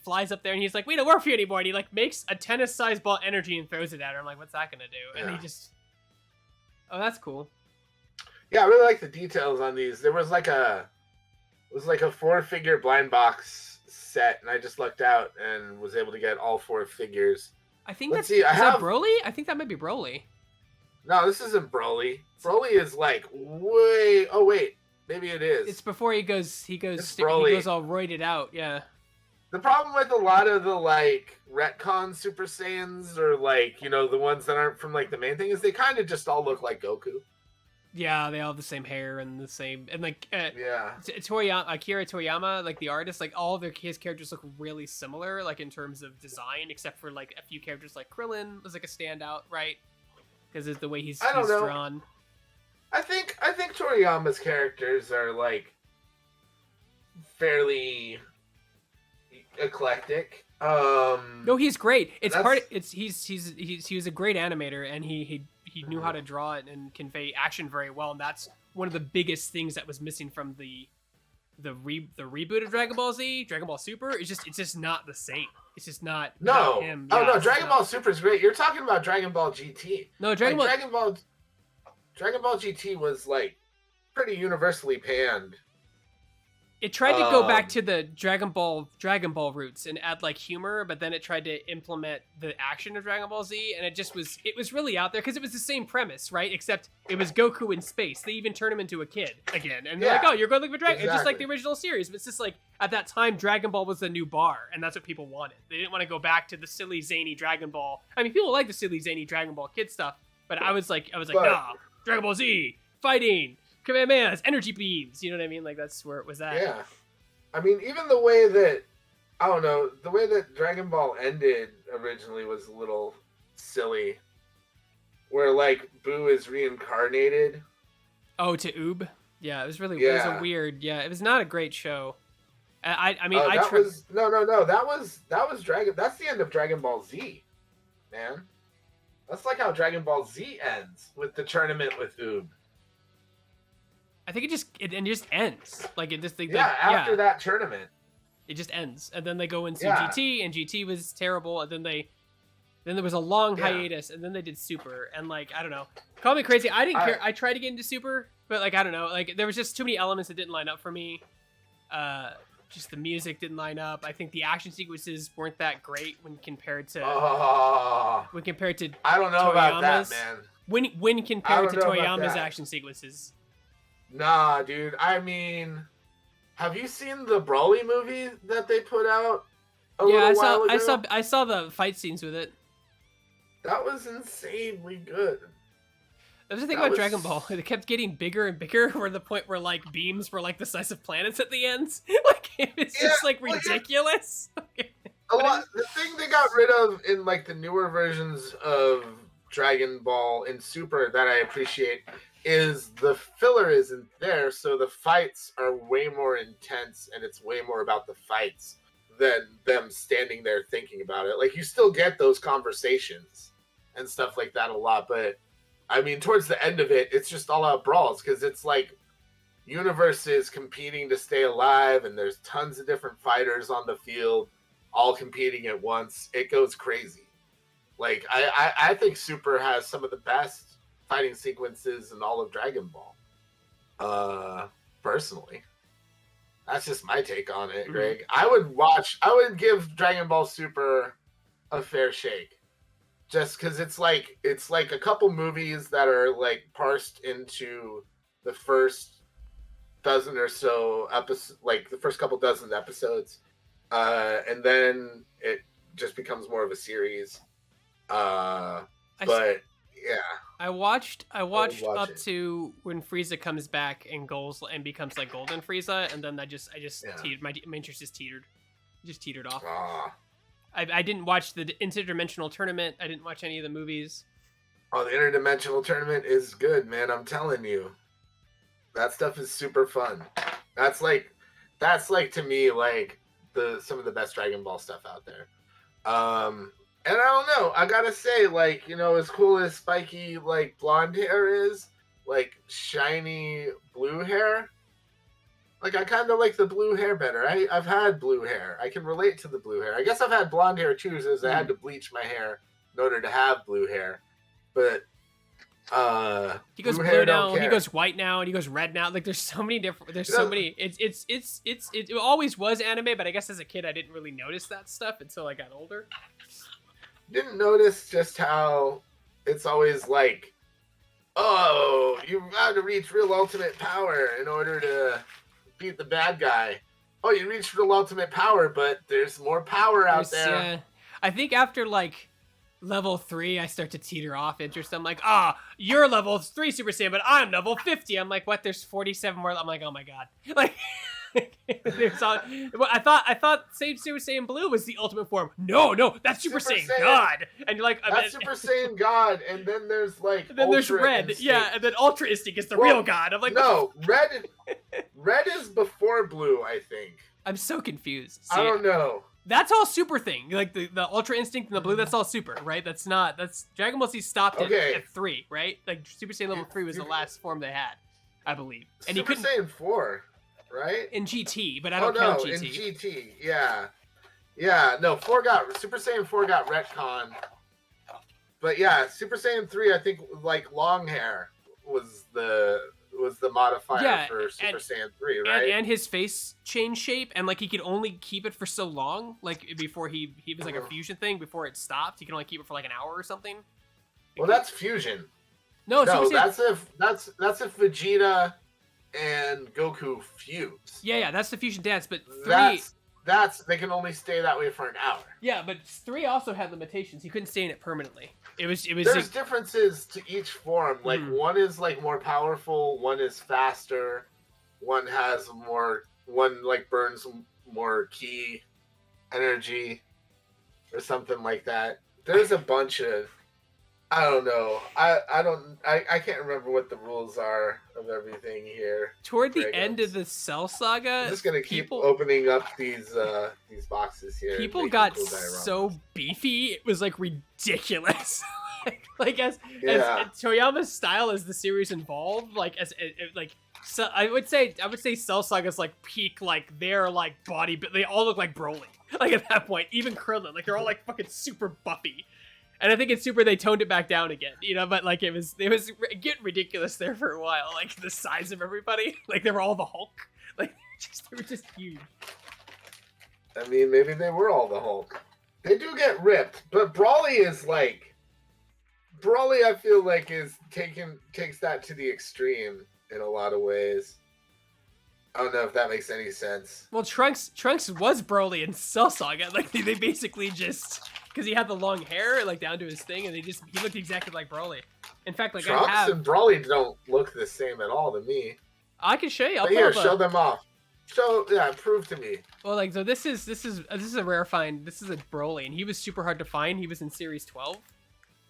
flies up there and he's like, "We don't work for you anymore." And he like makes a tennis-sized ball energy and throws it at her. I'm like, "What's that going to do?" And he just, oh, that's cool. Yeah, I really like the details on these. There was like a 4-figure blind box set, and I just lucked out and was able to get all 4 figures. I think is that Broly? I think that might be Broly. No, this isn't Broly. Broly is like way. Oh wait, maybe it is. It's before he goes all roided out. Yeah. The problem with a lot of the like retcon Super Saiyans, or like, you know, the ones that aren't from like the main thing, is they kind of just all look like Goku. Yeah, they all have the same hair and the same, and like Akira Toriyama, like the artist, like all of his characters look really similar, like in terms of design, except for like a few characters like Krillin was like a standout, right? Because it's the way he's drawn. I think Toriyama's characters are like fairly eclectic. No, he's great. He was a great animator, and he knew how to draw it and convey action very well, and that's one of the biggest things that was missing from the reboot of Dragon Ball Z, Dragon Ball Super. It's just not the same. It's just not him. Oh no, Dragon Ball Super is great. You're talking about Dragon Ball GT. No, Dragon Ball GT was like pretty universally panned. It tried to go back to the Dragon Ball roots and add like humor, but then it tried to implement the action of Dragon Ball Z, and it was really out there because it was the same premise, right? Except it was Goku in space. They even turn him into a kid again, and they're like, "Oh, you're going to look for Dragon." It's just like the original series, but it's just like at that time, Dragon Ball was the new bar, and that's what people wanted. They didn't want to go back to the silly zany Dragon Ball. I mean, people like the silly zany Dragon Ball kid stuff, but I was like, nah, Dragon Ball Z fighting. Kamehamehas, energy beams, you know what I mean? Like, that's where it was at. Yeah. I mean, even the way that, I don't know, the way that Dragon Ball ended originally was a little silly. Where, like, Boo is reincarnated. Oh, to Oob? Yeah, it was really, it was a weird, it was not a great show. I mean, No, that was Dragon, that's the end of Dragon Ball Z, man. That's like how Dragon Ball Z ends, with the tournament with Oob. I think it just ends. Like it just after that tournament, it just ends, and then they go into GT, and GT was terrible, and then there was a long hiatus, and then they did Super, and like I don't know, call me crazy. I didn't care. I tried to get into Super, but like I don't know, like there was just too many elements that didn't line up for me. Just the music didn't line up. I think the action sequences weren't that great when compared to I don't know about that, man. When compared to Toyama's action sequences. Nah, dude. I mean, have you seen the Broly movie that they put out a little while ago? I saw the fight scenes with it. That was insanely good. That was the thing about Dragon Ball. It kept getting bigger and bigger, where the point where like beams were like the size of planets at the ends. Like it was just like ridiculous. The thing they got rid of in like the newer versions of Dragon Ball and Super that I appreciate is the filler isn't there, so the fights are way more intense, and it's way more about the fights than them standing there thinking about it. Like, you still get those conversations and stuff like that a lot, but I mean, towards the end of it, it's just all out brawls, because it's like universes competing to stay alive, and there's tons of different fighters on the field, all competing at once. It goes crazy. Like, I think Super has some of the best fighting sequences in all of Dragon Ball. Personally. That's just my take on it, Greg. I would give Dragon Ball Super a fair shake. Just because it's like a couple movies that are like parsed into the first dozen or so episodes, like the first couple dozen episodes. And then it just becomes more of a series. I watched up to when Frieza comes back and becomes like Golden Frieza, and then I just teetered. My interest just teetered off. I didn't watch the Interdimensional Tournament. I didn't watch any of the movies. Oh, the Interdimensional Tournament is good, man. I'm telling you, that stuff is super fun. That's like to me like some of the best Dragon Ball stuff out there. And I don't know, I gotta say, like, you know, as cool as spiky, like, blonde hair is, like, shiny blue hair, like, I kind of like the blue hair better. I've had blue hair. I can relate to the blue hair. I guess I've had blonde hair, too, as I had to bleach my hair in order to have blue hair. But, he goes blue now, he goes white now, and he goes red now. Like, there's so many different, it always was anime, but I guess as a kid, I didn't really notice that stuff until I got older. Didn't notice just how it's always like, oh, you've got to reach real ultimate power in order to beat the bad guy. Oh, you reached real ultimate power, but there's more power out there. Yeah. I think after like level 3, I start to teeter off interest. I'm like, you're level 3 Super Saiyan, but I'm level 50. I'm like, what? There's 47 more. I'm like, oh my god. Like, I thought Super Saiyan Blue was the ultimate form. No, that's Super Saiyan God. And you're like, that's Super Saiyan God, and then there's like, there's Red, Instinct. And then Ultra Instinct is the real God. I'm like, no, Red is before Blue, I think. I'm so confused. See, I don't know. That's all Super thing. Like the Ultra Instinct and the Blue, that's all Super, right? That's Dragon Ball Z stopped at 3, right? Like Super Saiyan level 3 was the last form they had, I believe. And Super Saiyan 4. Right? In GT, but I don't count GT. In GT, yeah. No, Super Saiyan 4 got retconned. But yeah, Super Saiyan 3, I think, like, long hair was was the modifier Yeah, for Super Saiyan 3, right? And his face changed shape, and like he could only keep it for so long, like before he was like a fusion thing. Before it stopped, he could only keep it for like an hour or something. Well, that's fusion. No, No, Super Saiyan... that's if Vegeta and Goku fuse. Yeah, that's the fusion dance. But 3, that's they can only stay that way for an hour. Yeah, but 3 also had limitations. He couldn't stay in it permanently. It was. There's differences to each form. Like one is like more powerful, one is faster, one has more. One like burns more ki energy, or something like that. There's a bunch of. I don't know. I can't remember what the rules are of everything here. Toward the end of the Cell Saga, I'm just gonna keep opening up these boxes here. People got so beefy, it was like ridiculous. like as Toyama's style as the series evolved, so I would say Cell Saga's like peak, like their like body, but they all look like Broly. Like at that point, even Krillin, like they're all like fucking super buffy. And I think in Super they toned it back down again, but like it was getting ridiculous there for a while. Like the size of everybody, like they were all the Hulk, like they were just huge. I mean, maybe they were all the Hulk. They do get ripped, but Broly I feel like takes that to the extreme in a lot of ways. I don't know if that makes any sense. Well, Trunks was Broly in Cell Saga. Like they basically just, because he had the long hair like down to his thing, and he looked exactly like Broly. In fact, like Trunks and Broly don't look the same at all to me. I can show you. Show them off. Prove to me. Well, like so this is a rare find. This is a Broly, and he was super hard to find. He was in Series 12,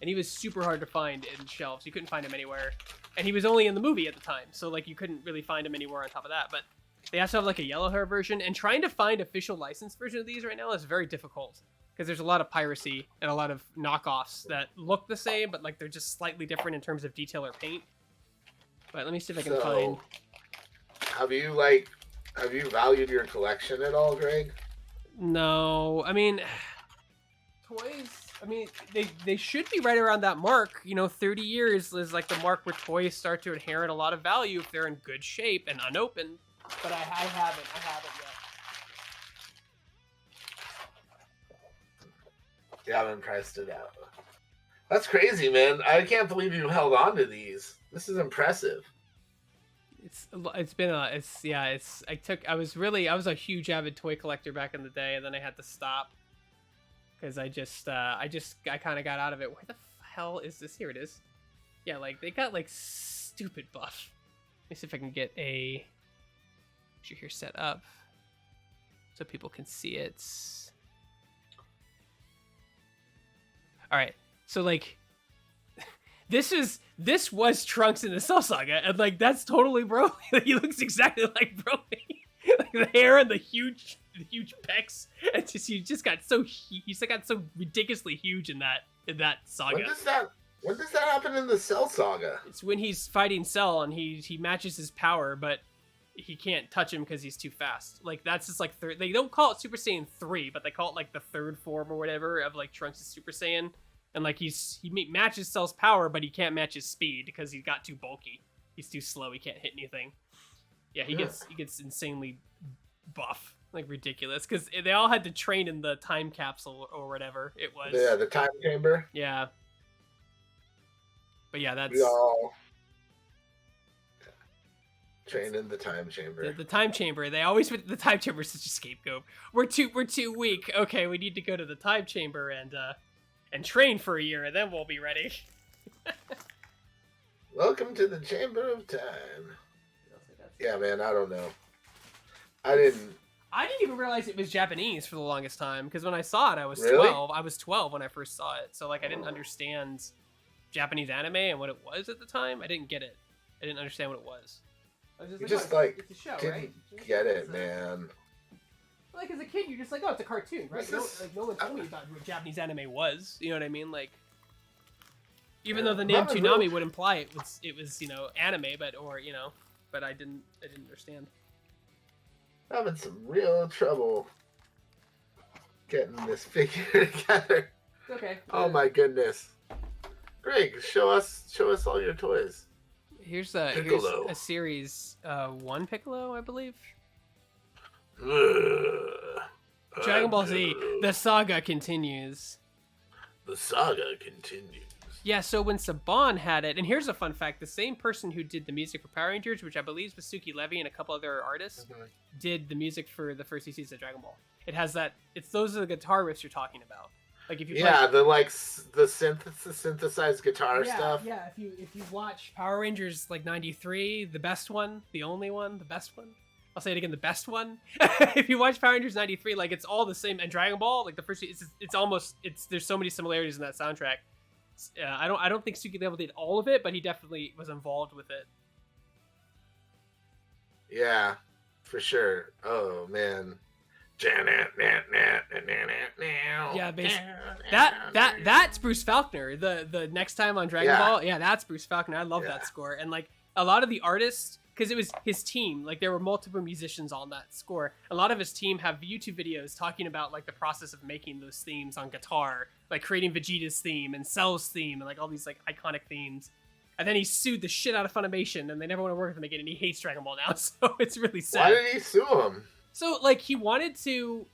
and he was super hard to find in shelves. You couldn't find him anywhere. And he was only in the movie at the time, so like you couldn't really find him anywhere on top of that. But they also have like a yellow hair version, and trying to find official licensed version of these right now is very difficult because there's a lot of piracy and a lot of knockoffs that look the same, but like they're just slightly different in terms of detail or paint. But let me see if I can find. Have you valued your collection at all, Greg? No, I mean, toys. I mean, they should be right around that mark. 30 years is like the mark where toys start to inherit a lot of value if they're in good shape and unopened. But I haven't yet. You haven't priced it out. That's crazy, man. I can't believe you held on to these. This is impressive. I was a huge avid toy collector back in the day, and then I had to stop. Because I kind of got out of it. Where the hell is this? Here it is. Yeah, like, they got, like, stupid buff. Let me see if I can get a picture here set up so people can see it. Alright, so, like, this was Trunks in the Cell Saga, and, like, that's totally Broly. He looks exactly like Broly. Like, the hair and the huge pecs, and he just got so ridiculously huge in that saga. When does that happen in the Cell Saga? It's when he's fighting Cell and he matches his power, but he can't touch him because he's too fast. Like that's just like they don't call it Super Saiyan 3, but they call it like the third form or whatever of like Trunks' Super Saiyan, and like he matches Cell's power, but he can't match his speed because he got too bulky. He's too slow. He can't hit anything. Yeah, he gets insanely buff, like ridiculous, because they all had to train in the time capsule or whatever it was. Yeah, the time chamber. Yeah. But yeah, that's we all trained in the time chamber. The time chamber. They always the time chamber is such a scapegoat. We're too weak. Okay, we need to go to the time chamber and train for a year, and then we'll be ready. Welcome to the Chamber of Time. Yeah, man, I don't know. I didn't even realize it was Japanese for the longest time, because when I saw it, I was 12. Really? I was 12 when I first saw it, so like I didn't understand Japanese anime and what it was at the time. I didn't get it. I didn't understand what it was. I was just like, it's a show, didn't right? get it, man. Like as a kid, you're just like, oh, it's a cartoon, right? No one told me about what Japanese anime was. You know what I mean? Like, even though the name Toonami would imply it was anime, but I didn't understand. Having some real trouble getting this figure together. Okay. Oh my goodness. Greg, show us all your toys. Here's Piccolo. a series 1 Piccolo, I believe. Dragon Ball Z, the saga continues. The saga continues. Yeah, so when Saban had it, and here's a fun fact, the same person who did the music for Power Rangers, which I believe was Suki Levy and a couple other artists, did the music for the first 2 seasons of Dragon Ball. It has that, those are the guitar riffs you're talking about. Like if you the synthesized guitar stuff. Yeah, if you watch Power Rangers like 93, the best one, the only one, the best one. I'll say it again, the best one. If you watch Power Rangers 93, like it's all the same, and Dragon Ball, like the first, there's so many similarities in that soundtrack. I don't think Suki Levy did all of it, but he definitely was involved with it. Yeah, for sure. Oh man. Yeah, basically. That's Bruce Faulkner. The next time on Dragon Ball, that's Bruce Faulkner. I love that score. And like a lot of the artists, because it was his team, like there were multiple musicians on that score. A lot of his team have YouTube videos talking about like the process of making those themes on guitar, like creating Vegeta's theme and Cell's theme and like all these like iconic themes. And then he sued the shit out of Funimation, and they never want to work with him again, and he hates Dragon Ball now. So it's really sad. Why did he sue him? So like he wanted to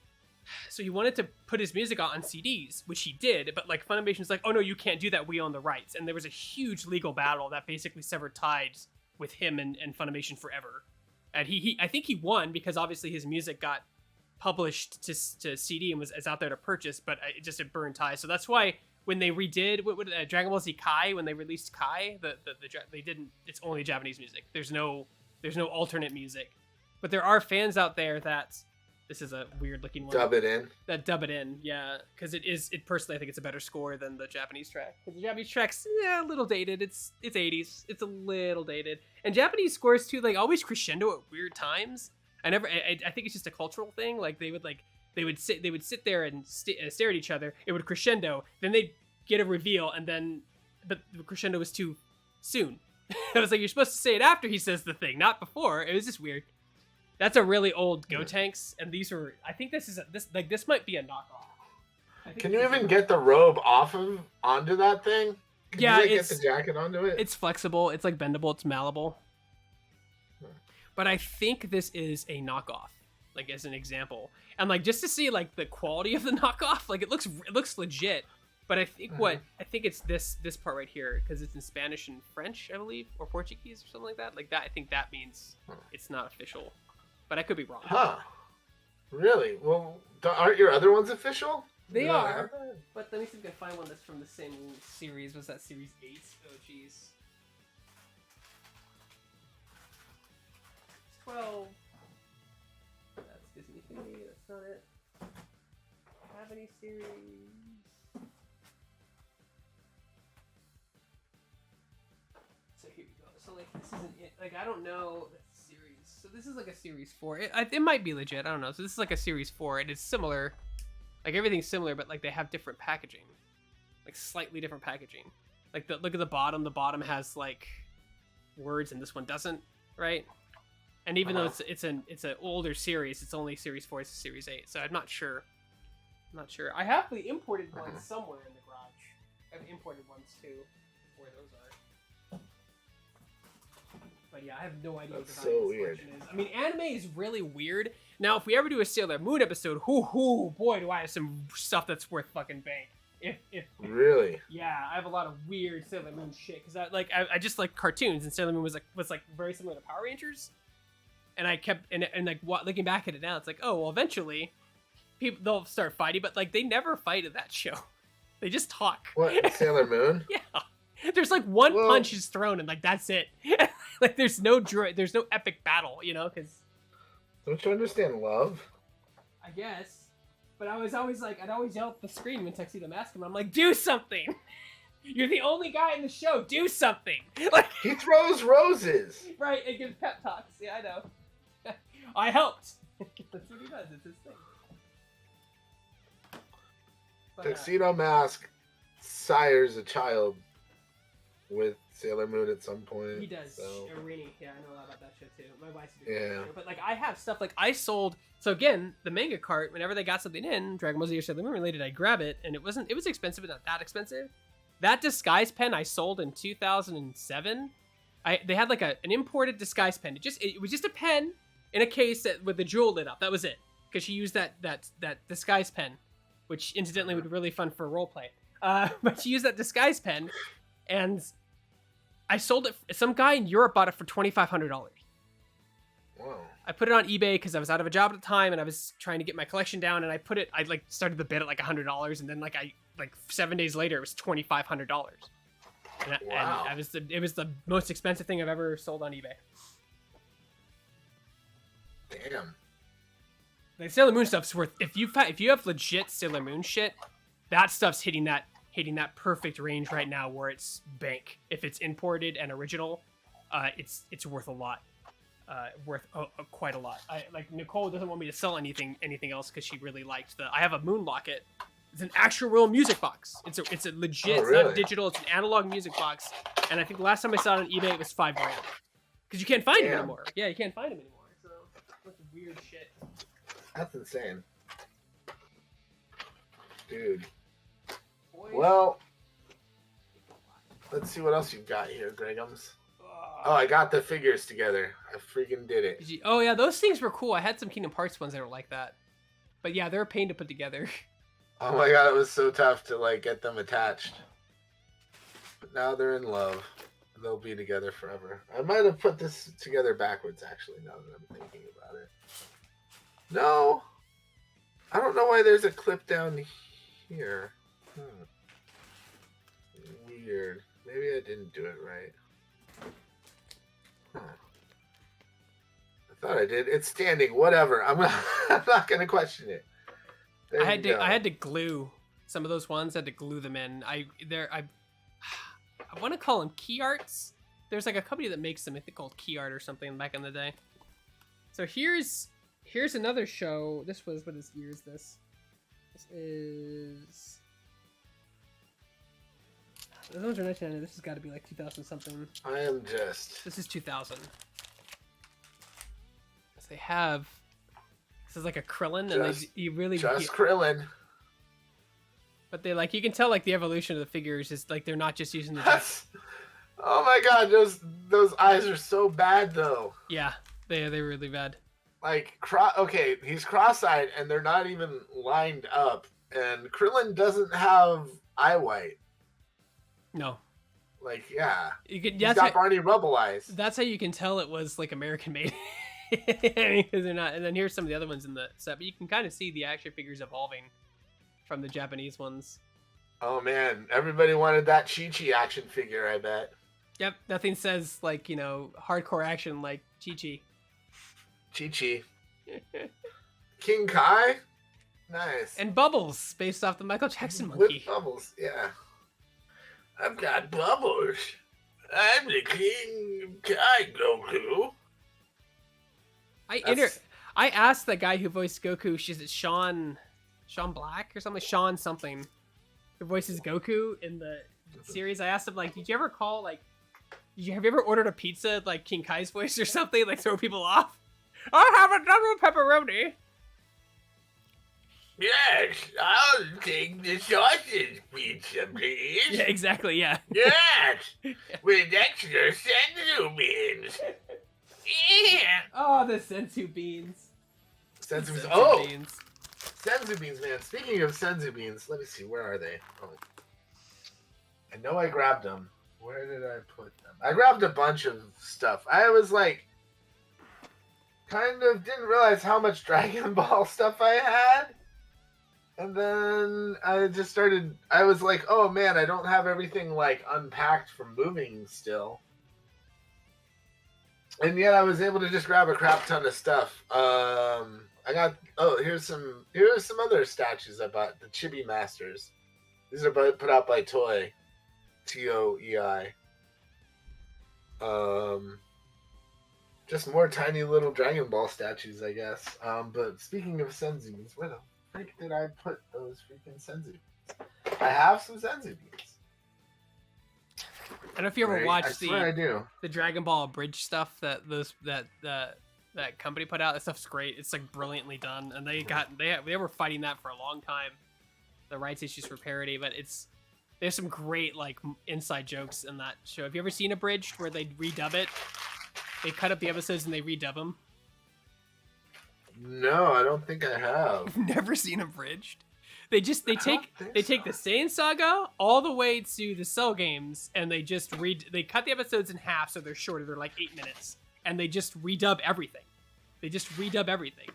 put his music out on CDs, which he did, but like Funimation's like, oh no, you can't do that, we own the rights. And there was a huge legal battle that basically severed ties with him and Funimation forever. And I think he won because obviously his music got published to CD and is out there to purchase, but it burned ties. So that's why when they redid Dragon Ball Z Kai, when they released Kai, they didn't. It's only Japanese music. There's no alternate music. But there are fans out there that this is a weird looking one. Dub it in, yeah, because personally I think it's a better score than the Japanese track. Because the Japanese track's a little dated. It's 80s. It's a little dated, and Japanese scores too like always crescendo at weird times. I think it's just a cultural thing. Like they would sit there and stare at each other. It would crescendo, then they'd get a reveal, but the crescendo was too soon. I was like, you're supposed to say it after he says the thing, not before. It was just weird. That's a really old Gotenks, and these were. I think this might be a knockoff. Can you even get the robe onto that thing? Can you get the jacket onto it? It's flexible. It's like bendable. It's malleable. But I think this is a knockoff, like as an example, and like just to see like the quality of the knockoff, like it looks legit. But I think I think it's this part right here because it's in Spanish and French, I believe, or Portuguese or something like that. Like that, I think that means it's not official. But I could be wrong. Huh. Really? Well, aren't your other ones official? They are. But let me see if I can find one that's from the same series. Was that series 8? Oh, jeez. 12. That's Disney TV. That's not it. Have any series? So here we go. So like this isn't it. Like I don't know. So this is like a series 4. It might be legit. I don't know. So this is like a series 4. It is similar. Like everything's similar, but like they have different packaging. Like slightly different packaging. Like look at the bottom. The bottom has like words and this one doesn't, right? And even though it's an older series, it's only series 4, it's series 8. So I'm not sure. I have the imported ones somewhere in the garage. I have imported ones too. Where those are. But yeah, I have no idea what the value of this collection is. I mean, anime is really weird. Now, if we ever do a Sailor Moon episode, boy, do I have some stuff that's worth fucking bank. Really? Yeah, I have a lot of weird Sailor Moon shit because I just like cartoons, and Sailor Moon was very similar to Power Rangers. And I kept and like looking back at it now, it's like, oh well, eventually, they'll start fighting, but like they never fight in that show. They just talk. What, Sailor Moon? Yeah. There's like one punch is thrown and like that's it. Like there's no epic battle, because. Don't you understand love? I guess, but I was always like, I'd always yell at the screen when Tuxedo Mask came on. I'm like, do something. You're the only guy in the show. Do something. Like he throws roses. Right, and gives pep talks. Yeah, I know. I helped. That's what he does. It's his thing. But, Tuxedo Mask sires a child with Sailor Moon at some point. He does. So. Irini. Yeah, I know a lot about that show too. My wife's a big fan. But like I have stuff like I sold. So again, the manga cart. Whenever they got something in Dragon Ball Z or Sailor Moon related, I grab it, and it was expensive, but not that expensive. That disguise pen I sold in 2007. They had like an imported disguise pen. It was just a pen in a case with the jewel lit up. That was it. Because she used that disguise pen, which incidentally would be really fun for roleplay. But she used that disguise pen, and I sold it. Some guy in Europe bought it for $2,500. Whoa. I put it on eBay because I was out of a job at the time and I was trying to get my collection down. And I like started the bid at like $100, and then like 7 days later it was $2,500. Wow. And it was the most expensive thing I've ever sold on eBay. Damn. Like Sailor Moon stuff's worth, if you have legit Sailor Moon shit, that stuff's hitting that perfect range right now where it's bank. If it's imported and original, it's worth a lot. Worth quite a lot. Like Nicole doesn't want me to sell anything else because she really liked I have a moon locket. It's an actual real music box. It's a legit, really? It's not digital, it's an analog music box. And I think the last time I saw it on eBay it was $5,000. Because you can't find them anymore. Yeah, you can't find them anymore. So that's weird shit. That's insane. Dude. Well, let's see what else you've got here, Gregums. Oh, I got the figures together. I freaking did it. Oh, yeah, those things were cool. I had some Kingdom Hearts ones that were like that. But yeah, they're a pain to put together. Oh my god, it was so tough to like get them attached. But now they're in love. They'll be together forever. I might have put this together backwards, actually, now that I'm thinking about it. No! I don't know why there's a clip down here. Weird. Maybe I didn't do it right. Huh. I thought I did. It's standing. Whatever. I'm not gonna question it. There I had to glue some of those ones. I had to glue them in. I want to call them key arts. There's like a company that makes them. I think called Key Art or something back in the day. So here's another show. What year is this? This ones are 1990. This has got to be like 2000 something. I am just. This is 2000. So they have. This is like a Krillin, and you really just Krillin. But they like you can tell like the evolution of the figures is like they're not just using the. Oh my god, those eyes are so bad though. Yeah, they're really bad. Like okay, he's cross-eyed and they're not even lined up, and Krillin doesn't have eye white. No. Like yeah, he's got Barney Rubble eyes. That's how you can tell it was like American made. Because they're not. And then here's some of the other ones in the set, but you can kind of see the action figures evolving from the Japanese ones. Oh man, everybody wanted that Chi-Chi action figure, I bet. Yep, nothing says like, hardcore action like Chi-Chi. Chi-Chi. King Kai? Nice. And Bubbles, based off the Michael Jackson monkey. With Bubbles, yeah. I've got Bubbles. I'm the King Kai Goku. I asked the guy who voiced Goku, is it Sean Black or something? Sean something, who voices Goku in the series. I asked him, like, have you ever ordered a pizza like King Kai's voice or something, like throw people off? I'll have a double pepperoni. Yes, I'll take the sausage pizza, please. Yeah, exactly, yeah. Yes, with extra senzu beans. Yeah. Oh, the senzu beans. Senzu beans, man. Speaking of senzu beans, let me see. Where are they? Oh. I know I grabbed them. Where did I put them? I grabbed a bunch of stuff. I was like, kind of didn't realize how much Dragon Ball stuff I had. And then I was like, oh man, I don't have everything like unpacked from moving still. And yet I was able to just grab a crap ton of stuff. Here's some other statues I bought. The Chibi Masters. These are put out by Toei. TOEI. Just more tiny little Dragon Ball statues, I guess. But speaking of senzus, where the frick did I put those freaking senzus? I have some senzu beans. I don't know if you ever watched the Dragon Ball Abridged stuff that company put out. That stuff's great. It's like brilliantly done, and they were fighting that for a long time, the rights issues for parody. But it's There's some great like inside jokes in that show. Have you ever seen Abridged where they redub it? They cut up the episodes and they redub them. No, I don't think I have. I've never seen Abridged. They take the Saiyan saga all the way to the Cell games, and they cut the episodes in half so they're shorter. They're like 8 minutes, and they just redub everything.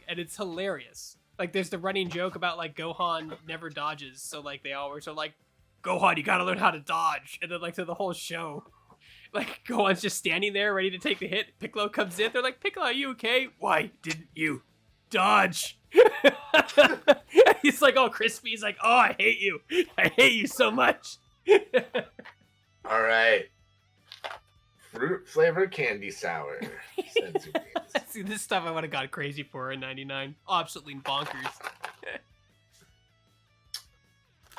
And it's hilarious. Like there's the running joke about like Gohan never dodges, so like they always are like, Gohan, you gotta learn how to dodge, and then like to the whole show, like Gohan's just standing there ready to take the hit. Piccolo comes in, they're like, Piccolo, are you okay? Why didn't you dodge? He's like all crispy. He's like, oh, I hate you so much. All right, fruit flavored candy sour. See, this stuff I would have got crazy for in '99. Absolutely bonkers.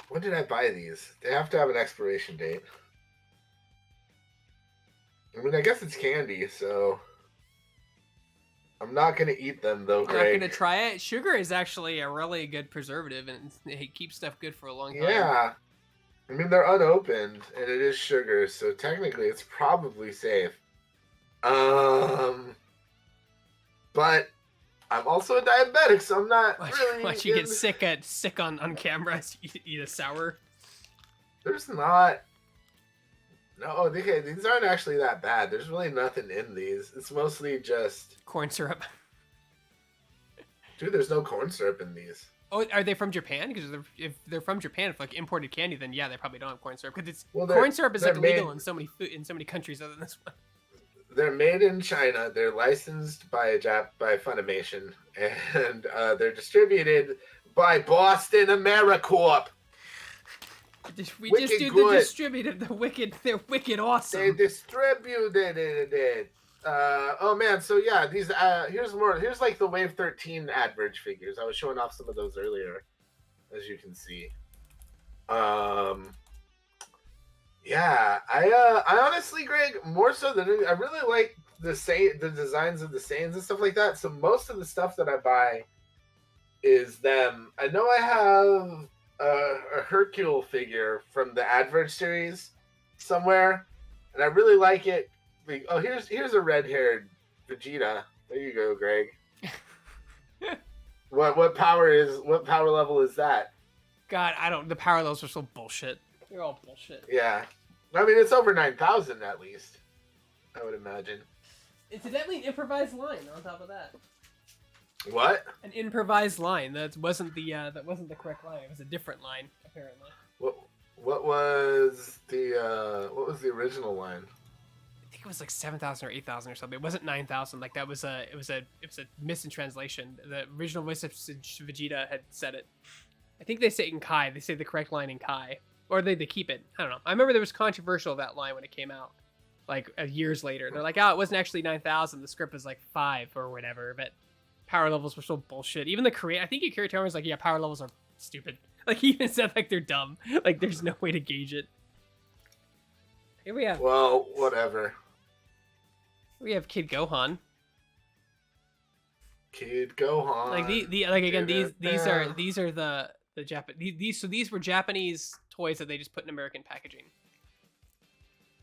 When did I buy these? They have to have an expiration date. I mean, I guess it's candy, so I'm not gonna eat them though, Greg. I'm not gonna try it. Sugar is actually a really good preservative, and it keeps stuff good for a long time. Yeah, I mean they're unopened, and it is sugar, so technically it's probably safe. But I'm also a diabetic, so I'm not really. Watch you get sick on camera as you eat a sour. There's not. No, okay, these aren't actually that bad. There's really nothing in these. It's mostly just corn syrup. Dude, there's no corn syrup in these. Oh, are they from Japan? Because if they're from Japan, if like imported candy, then yeah, they probably don't have corn syrup. Because corn syrup is like illegal in so many countries other than this one. They're made in China. They're licensed by Funimation, and they're distributed by Boston AmeriCorp. We just do the distributive. They're wicked awesome. They distributed it. Oh man, so yeah, these here's more. Here's like the Wave 13 Adverge figures. I was showing off some of those earlier, as you can see. Yeah, I honestly, Greg, more so than I really like the designs of the Saiyans and stuff like that. So most of the stuff that I buy is them. I know I have a Hercule figure from the Adverge series somewhere, and I really like it. Oh, here's a red-haired Vegeta. There you go, Greg. What power level is that? God, I don't. The power levels are so bullshit. They're all bullshit. Yeah, I mean it's over 9,000 at least. I would imagine. Incidentally, an improvised line on top of that. What? An improvised line. That wasn't the correct line. It was a different line, apparently. What was the original line? I think it was like 7,000 or 8,000 or something. It wasn't 9,000. Like that was it was a miss in translation. The original voice of Vegeta had said it. I think they say it in Kai. They say the correct line in Kai, or they keep it. I don't know. I remember there was controversial that line when it came out, like years later. They're like, oh, it wasn't actually 9,000. The script was like 5 or whatever. But power levels were so bullshit. Even the I think Akira Toriyama was like, yeah, power levels are stupid. Like he even said like they're dumb. Like there's no way to gauge it. Here we have. Well, whatever. We have Kid Gohan. Kid Gohan. Like these are the Japanese. So these were Japanese toys that they just put in American packaging.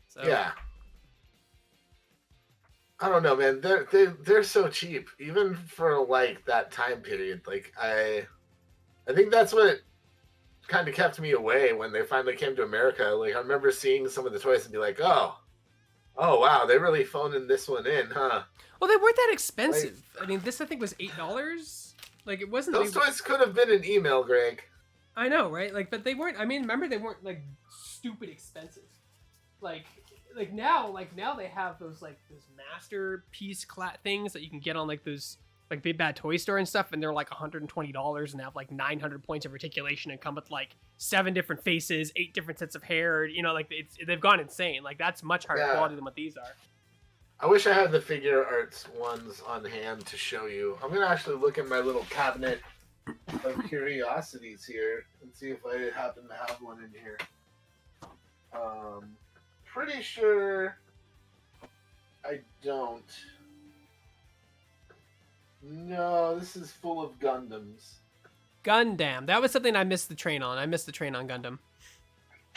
So yeah. I don't know, man. They're so cheap, even for like that time period. Like I think that's what kind of kept me away when they finally came to America. Like I remember seeing some of the toys and be like, oh wow, they really phoning this one in, huh? Well, they weren't that expensive. Like, I mean, this I think was $8. Like it wasn't. Those toys could have been an email, Greg. I know, right? Like, but they weren't. I mean, remember they weren't like stupid expensive. Like now they have those masterpiece things that you can get on like those like Big Bad Toy Store and stuff, and they're like $120 and have like 900 points of articulation and come with like 7 different faces, 8 different sets of hair. You know, like they've gone insane. Like that's much higher quality than what these are. I wish I had the figure arts ones on hand to show you. I'm gonna actually look in my little cabinet of curiosities here and see if I happen to have one in here. Pretty sure I don't. No, this is full of Gundams. Gundam. That was something I missed the train on. I missed the train on Gundam.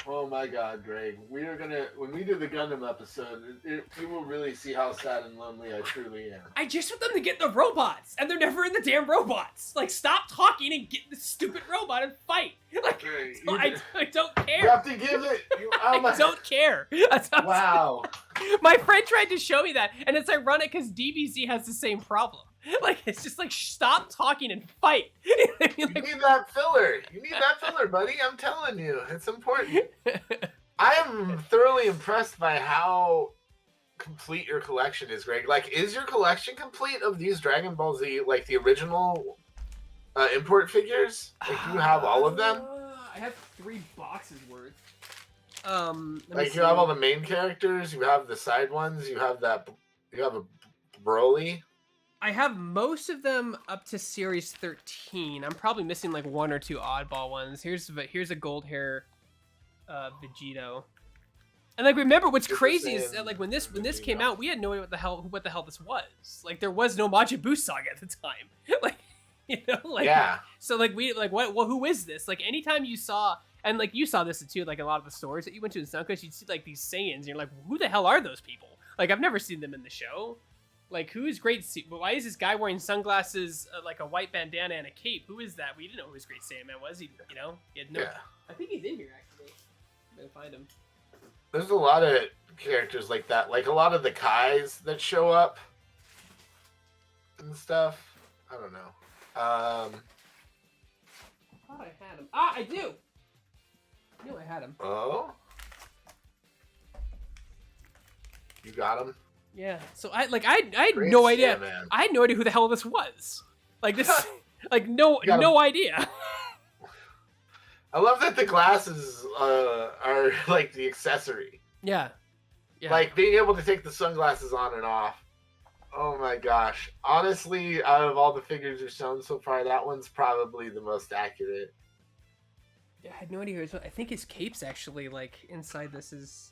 Oh my God, Greg! We are gonna when we do the Gundam episode, you will really see how sad and lonely I truly am. I just want them to get the robots, and they're never in the damn robots. Like, stop talking and get the stupid robot and fight. Like, I don't care. You have to give it. I don't care. Wow. My friend tried to show me that, and it's ironic because DBZ has the same problem. Like, it's just like, stop talking and fight. You need that filler. You need that filler, buddy. I'm telling you. It's important. I am thoroughly impressed by how complete your collection is, Greg. Like, is your collection complete of these Dragon Ball Z, like the original import figures? Like, do you have all of them? I have 3 boxes worth. Like, you have all the main characters, you have the side ones, you have a Broly. I have most of them up to Series 13. I'm probably missing like 1 or 2 oddball ones. Here's a gold hair Vegito. And like, remember what's crazy is that like when this came out, we had no idea what the hell this was. Like, there was no Majin Buu saga at the time. Like, you know, like, yeah. So like who is this? Like, anytime you saw, and like you saw this too, like a lot of the stores that you went to in Suncoast, you'd see like these Saiyans, and you're like, who the hell are those people? Like, I've never seen them in the show. Like, who is Great Saiyan? Why is this guy wearing sunglasses, like a white bandana and a cape? Who is that? We didn't know who his Great Saiyan Man was. He had no. Yeah. I think he's in here actually. I'm gonna find him. There's a lot of characters like that, like a lot of the Kais that show up and stuff. I don't know. I thought I had him. Ah, I do. I knew I had him. Oh, you got him. Yeah. So I had Great no idea. Man. I had no idea who the hell this was. Like this, like no idea. I love that the glasses are like the accessory. Yeah. Like being able to take the sunglasses on and off. Oh my gosh. Honestly, out of all the figures you've shown so far, that one's probably the most accurate. Yeah, I had no idea. I think his cape's actually like inside this is.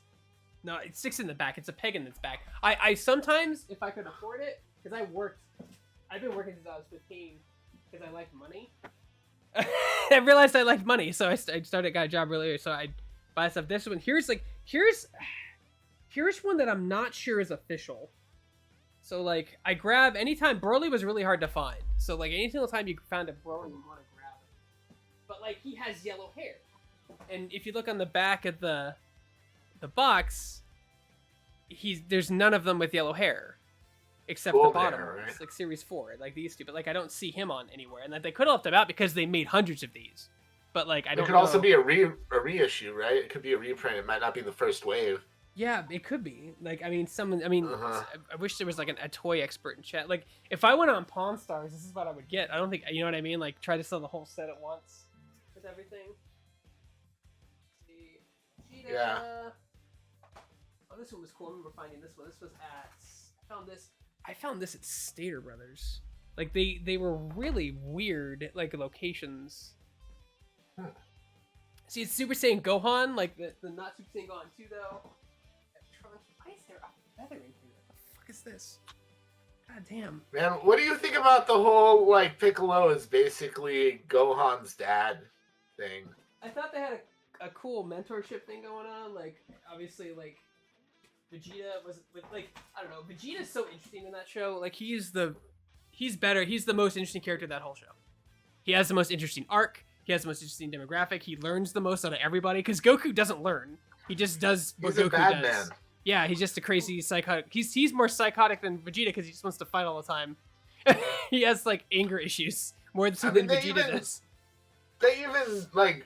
No, it sticks in the back. It's a peg in its back. I sometimes, if I could afford it, because I've been working since I was 15, because I like money. I realized I liked money, so I got a job earlier, so I buy stuff. This one, here's one that I'm not sure is official. So like, I grab, anytime, Broly was really hard to find. So like, any single time you found a Broly, you want to grab it. But like, he has yellow hair. And if you look on the back of the box, there's none of them with yellow hair. Except the bottom ones, right? Like Series 4, like these two. But like, I don't see him on anywhere. And like, they could have left them out because they made hundreds of these. But like, I don't know. It could also be a reissue, right? It could be a reprint. It might not be the first wave. Yeah, it could be. Like, I wish there was like a toy expert in chat. Like, if I went on Pawn Stars, this is what I would get. I don't think, you know what I mean? Like, try to sell the whole set at once with everything. Let's see. Cheetah. Yeah. Oh, this one was cool. I remember finding this one. This was I found this at Stater Brothers. Like, they were really weird, like, locations. See, it's Super Saiyan Gohan, like the not Super Saiyan Gohan 2 though. Why is there a feather in here? What the fuck is this? God damn. Man, what do you think about the whole like Piccolo is basically Gohan's dad thing? I thought they had a cool mentorship thing going on. Like, obviously, like Vegeta was with, like, I don't know. Vegeta's so interesting in that show. Like, he's the most interesting character of that whole show. He has the most interesting arc. He has the most interesting demographic. He learns the most out of everybody because Goku doesn't learn. He just does what Goku does. Man. Yeah, he's just a crazy psychotic. He's more psychotic than Vegeta because he just wants to fight all the time. He has like anger issues more than Vegeta does. They even like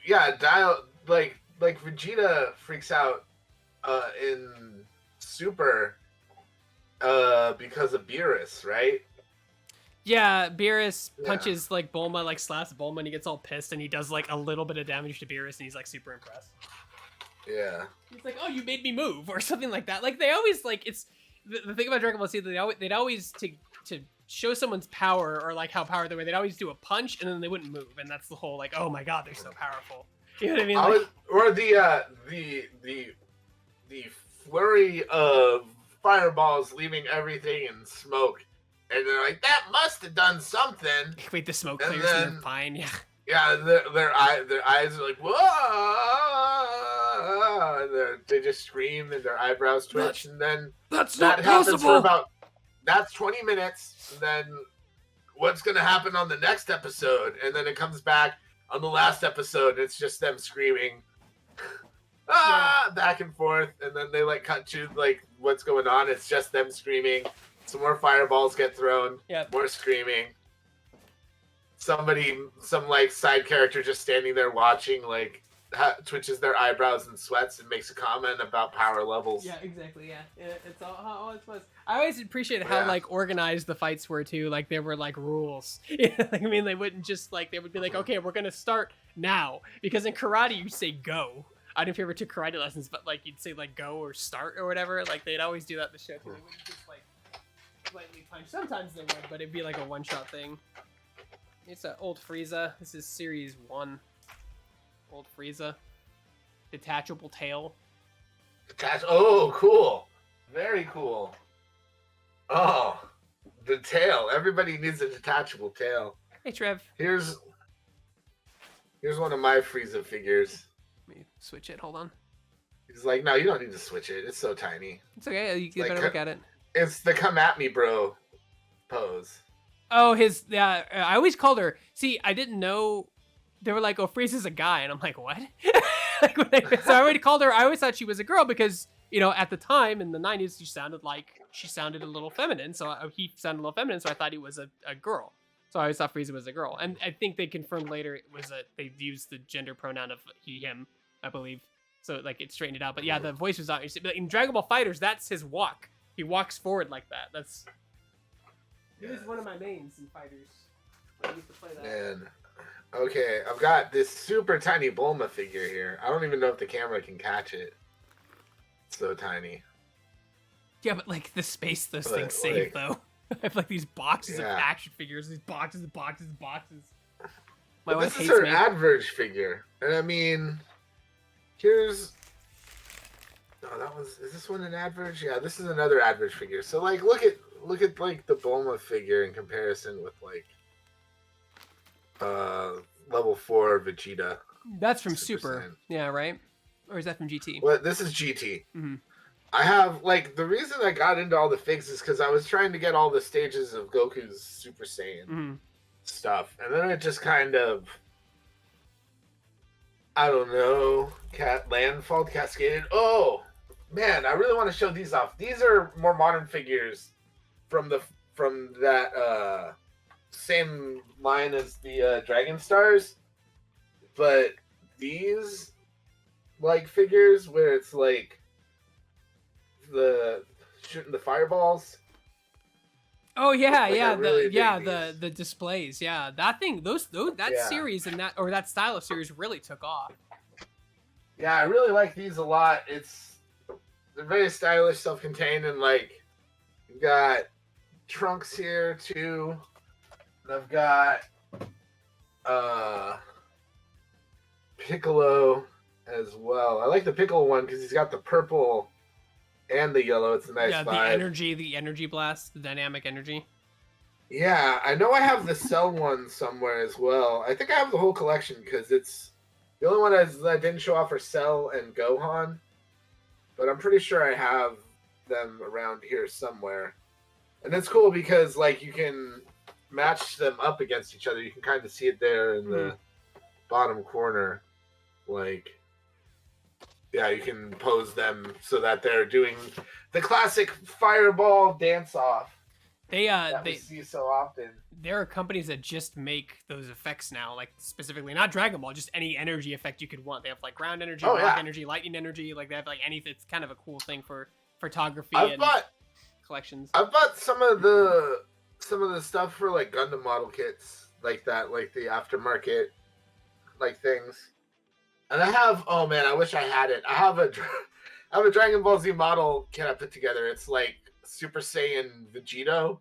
Vegeta freaks out in Super because of Beerus, right? Yeah, Beerus punches like Bulma, like slaps Bulma, and he gets all pissed, and he does like a little bit of damage to Beerus, and he's like super impressed. Yeah. He's like, "Oh, you made me move," or something like that. Like, they always like, it's the thing about Dragon Ball Z. They'd always to show someone's power or like how powerful they were. They'd always do a punch, and then they wouldn't move, and that's the whole like, "Oh my god, they're so powerful." You know what I mean? Like, or the flurry of fireballs leaving everything in smoke. And they're like, that must have done something. Wait, the smoke clears and they're fine, yeah. Yeah, their eyes are like, whoa! they just scream and their eyebrows twitch, and then that's that not happens possible. for that's 20 minutes, and then what's going to happen on the next episode? And then it comes back on the last episode, and it's just them screaming, back and forth, and then they like cut to like what's going on. It's just them screaming. Some more fireballs get thrown. Yep. More screaming. Some like side character just standing there watching, like twitches their eyebrows and sweats and makes a comment about power levels. Yeah, exactly. Yeah, it's all it was. I always appreciated how like organized the fights were too. Like there were like rules. Like, I mean, they wouldn't just like they would be like, okay, we're gonna start now, because in karate you say go. I don't know if you ever took karate lessons, but like you'd say like go or start or whatever. Like they'd always do that in the show. They wouldn't just like slightly punch. Sometimes they would, but it'd be like a one-shot thing. It's an old Frieza. This is series 1. Old Frieza. Detachable tail. Oh, cool. Very cool. Oh, the tail. Everybody needs a detachable tail. Hey, Trev. Here's one of my Frieza figures. Let me switch it. Hold on. He's like, no, you don't need to switch it. It's so tiny. It's okay. You better look at it. It's the come at me, bro pose. Oh, I always called her. See, I didn't know. They were like, oh, Frieza's a guy. And I'm like, what? So I already called her. I always thought she was a girl because, at the time in the 90s, she sounded a little feminine. So he sounded a little feminine. So I thought he was a girl. So I always thought Frieza was a girl. And I think they confirmed later they used the gender pronoun of he, him, I believe. So like it straightened it out. But yeah, the voice was out. In Dragon Ball FighterZ, that's his walk. He walks forward like that. He was one of my mains in Fighters. I used to play that. Man. Okay, I've got this super tiny Bulma figure here. I don't even know if the camera can catch it. It's so tiny. Yeah, but like the space those things save, though. I have like these boxes of action figures. These boxes and boxes and boxes. My wife hates me. This is her Adverge figure. And I mean, here's... Oh, is this one an Adverge? Yeah, this is another Adverge figure. So like, look at like the Bulma figure in comparison with like level 4 Vegeta. That's from Super. Saiyan. Yeah, right? Or is that from GT? Well, this is GT. Mm-hmm. I have like the reason I got into all the figs is because I was trying to get all the stages of Goku's Super Saiyan stuff, and then it just kind of, I don't know, landfall cascaded. Oh man, I really want to show these off. These are more modern figures from that same line as the Dragon Stars, but these like figures where it's like the shooting the fireballs. Oh yeah, yeah, the displays, yeah. That thing, series and that style of series really took off. Yeah, I really like these a lot. They're very stylish, self-contained, and like you've got Trunks here too. And I've got Piccolo as well. I like the Piccolo one because he's got the purple and the yellow. It's a nice vibe. The energy blast, the dynamic energy. Yeah, I know I have the Cell one somewhere as well. I think I have the whole collection because it's the only one that didn't show off for Cell and Gohan. But I'm pretty sure I have them around here somewhere. And it's cool because like you can match them up against each other. You can kind of see it there in the bottom corner. Like, yeah, you can pose them so that they're doing the classic fireball dance-off. We see so often. There are companies that just make those effects now, like specifically not Dragon Ball, just any energy effect you could want. They have like ground energy, rock energy, lightning energy. Like they have like anything. It's kind of a cool thing for photography and collections. I've bought some of the stuff for like Gundam model kits like that, like the aftermarket like things. And I have, oh man, I wish I had it. I have a Dragon Ball Z model kit I put together. It's like Super Saiyan Vegito,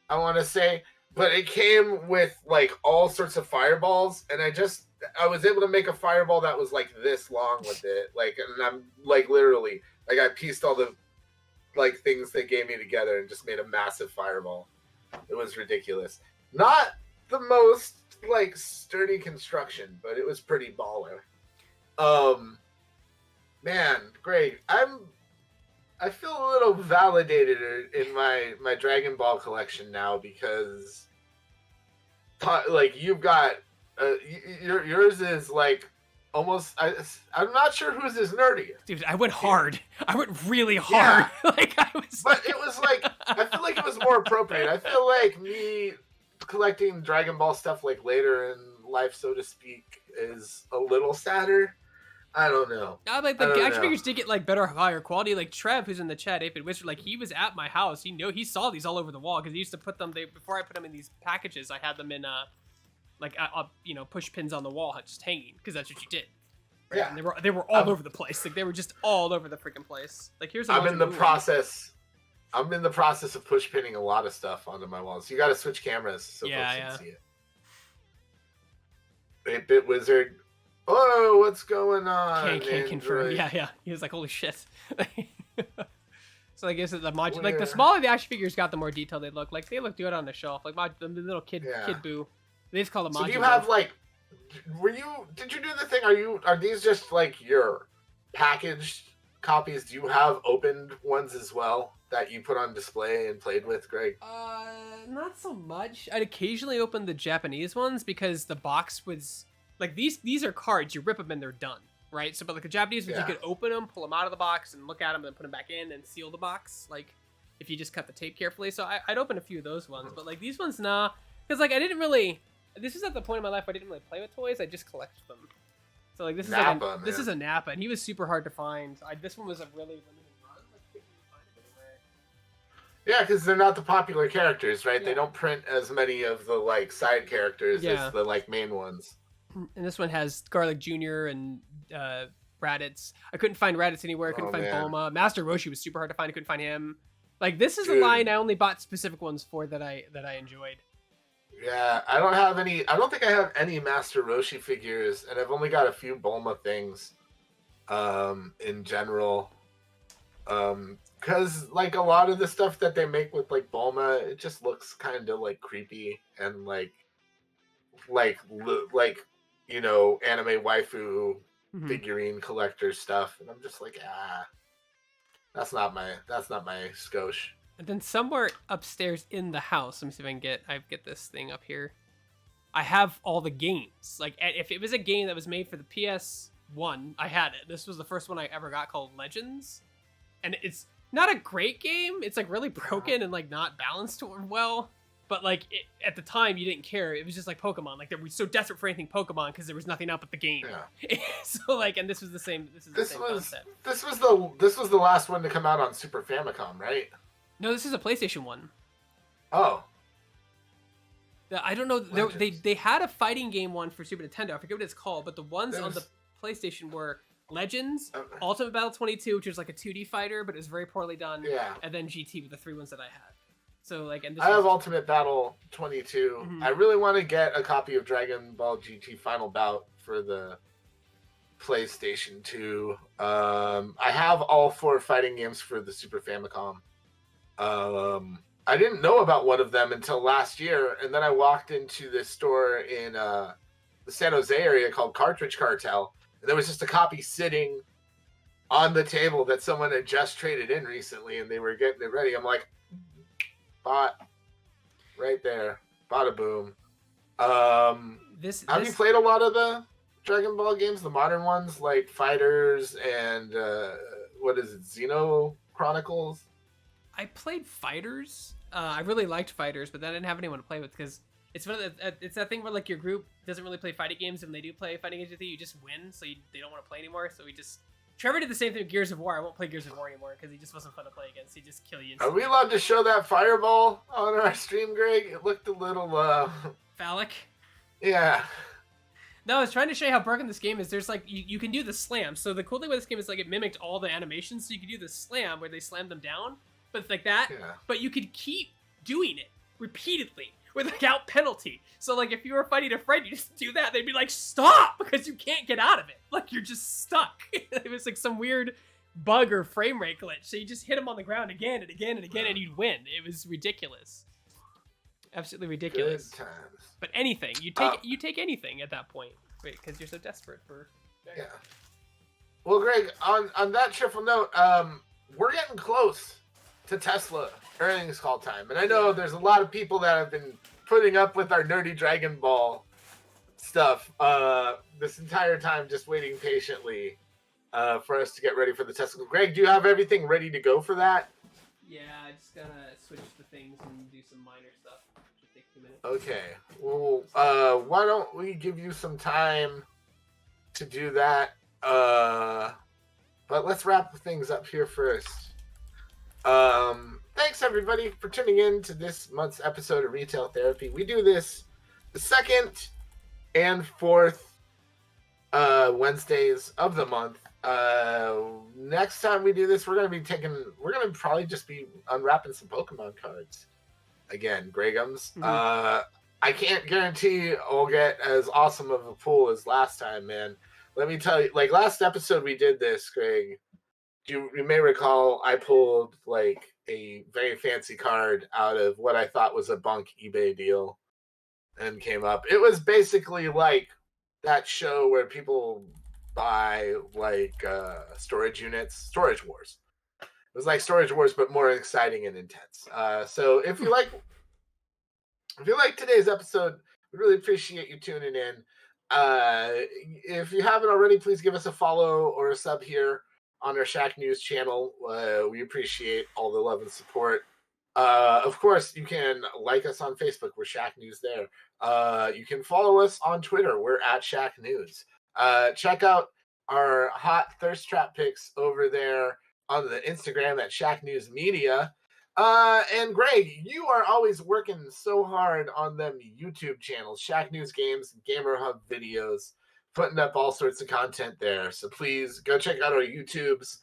I want to say, but it came with like all sorts of fireballs, and I was able to make a fireball that was like this long with it, like, and I'm like literally like I pieced all the like things they gave me together and just made a massive fireball. It was ridiculous. Not the most like sturdy construction, but it was pretty baller. Man, Man, great. I feel a little validated in my Dragon Ball collection now because, like, you've got yours is like almost. I'm not sure whose is nerdier. Dude, I went hard. I went really hard. Yeah. Like I was. But it was like I feel like it was more appropriate. I feel like me collecting Dragon Ball stuff like later in life, so to speak, is a little sadder. I don't know. Like the action figures did get like better, higher quality. Like Trev, who's in the chat, 8-Bit Wizard, like he was at my house. He saw these all over the wall because he used to put them. Before I put them in these packages, I had them in push pins on the wall, just hanging because that's what you did. Right? Yeah, and they were all over the place. Like they were just all over the freaking place. Like here's. I'm in the process of push pinning a lot of stuff onto my walls. You got to switch cameras so folks can see it. 8-Bit Wizard. Oh, what's going on? Can't confirm. Yeah. He was like, holy shit. So I guess the like the smaller the action figures got, the more detailed they look. Like they look good on the shelf. Like the little kid boo. They just call them. So do you have like? Did you do the thing? Are these just like your packaged copies? Do you have opened ones as well that you put on display and played with, Greg? Not so much. I'd occasionally open the Japanese ones because the box was. Like, these are cards. You rip them and they're done, right? So, but like the Japanese ones, you could open them, pull them out of the box, and look at them, and put them back in, and seal the box. Like, if you just cut the tape carefully. So I'd open a few of those ones. But, like, these ones, nah. Because, like, I didn't really... This is at the point in my life where I didn't really play with toys. I just collect them. So, like, this is a Nappa, and he was super hard to find. This one was a really limited run. Like, couldn't really find it anywhere. Yeah, because they're not the popular characters, right? Yeah. They don't print as many of the, like, side characters as the, like, main ones. And this one has Garlic Jr. and Raditz. I couldn't find Raditz anywhere. I couldn't find Bulma. Master Roshi was super hard to find. I couldn't find him. Like, this is a line I only bought specific ones for that I enjoyed. Yeah, I don't think I have any Master Roshi figures, and I've only got a few Bulma things in general. Because, like, a lot of the stuff that they make with, like, Bulma, it just looks kind of, like, creepy and, like you know, anime waifu figurine collector stuff, and I'm just like, that's not my skosh. And then somewhere upstairs in the house, let me see if I get this thing up here. I have all the games. Like, if it was a game that was made for the PS1, I had it. This was the first one I ever got, called Legends, and it's not a great game. It's like really broken and like not balanced well. But, like, at the time, you didn't care. It was just like Pokemon. Like, they were so desperate for anything Pokemon because there was nothing up at the game. Yeah. So, like, and this was the same. This same concept. This was the last one to come out on Super Famicom, right? No, this is a PlayStation one. Oh. I don't know. They had a fighting game one for Super Nintendo. I forget what it's called. But the ones on the PlayStation were Legends, Ultimate Battle 22, which was like a 2D fighter, but it was very poorly done. Yeah. And then GT were the three ones that I had. So, like, and I have Ultimate Battle 22. Mm-hmm. I really want to get a copy of Dragon Ball GT Final Bout for the PlayStation 2. I have all 4 fighting games for the Super Famicom. I didn't know about one of them until last year, and then I walked into this store in the San Jose area called Cartridge Cartel, and there was just a copy sitting on the table that someone had just traded in recently, and they were getting it ready. I'm like, bought right there, bada boom. Have you played a lot of the Dragon Ball games, the modern ones like Fighters and what is it, Xeno Chronicles? I played Fighters. I really liked Fighters, but then I didn't have anyone to play with because it's that thing where like your group doesn't really play fighting games, and when they do play fighting games with you, you just win, so they don't want to play anymore. So Trevor did the same thing with Gears of War. I won't play Gears of War anymore because he just wasn't fun to play against. He just kill you instantly. Are we allowed to show that fireball on our stream, Greg? It looked a little phallic. Yeah. No, I was trying to show you how broken this game is. There's like you can do the slam. So the cool thing with this game is like it mimicked all the animations. So you could do the slam where they slam them down, but it's like that. Yeah. But you could keep doing it repeatedly without penalty. So like if you were fighting a friend, you just do that, they'd be like, stop, because you can't get out of it. Like you're just stuck. It was like some weird bug or frame rate glitch. So you just hit them on the ground again and again and again, and you'd win. It was ridiculous. Absolutely ridiculous. Good times. But anything. You take anything at that point. Wait, because you're so desperate for... Yeah. Well, Greg, on that cheerful note, we're getting close to Tesla earnings call time, and I know there's a lot of people that have been putting up with our nerdy Dragon Ball stuff this entire time, just waiting patiently for us to get ready for the Tesla. Greg, do you have everything ready to go for that? Yeah, I just gotta switch the things and do some minor stuff. Should take 2 minutes. Okay. Well, why don't we give you some time to do that? But let's wrap things up here first. Thanks everybody for tuning in to this month's episode of Retail Therapy. We do this the second and fourth Wednesdays of the month. Next time we do this, we're gonna probably just be unwrapping some Pokemon cards again, Gregums. Mhm. I can't guarantee I'll get as awesome of a pool as last time, man. Let me tell you, like last episode we did this, Greg. You may recall I pulled like a very fancy card out of what I thought was a bunk eBay deal and came up. It was basically like that show where people buy like storage units, Storage Wars. It was like Storage Wars, but more exciting and intense. So if you like today's episode, we really appreciate you tuning in. If you haven't already, please give us a follow or a sub here on our Shacknews channel. We appreciate all the love and support. Of course, you can like us on Facebook. We're Shacknews there. You can follow us on Twitter. We're at Shacknews. Check out our hot thirst trap pics over there on the Instagram at Shacknews Media. And Greg, you are always working so hard on them YouTube channels, Shacknews Games, Gamer Hub videos, putting up all sorts of content there. So please go check out our YouTubes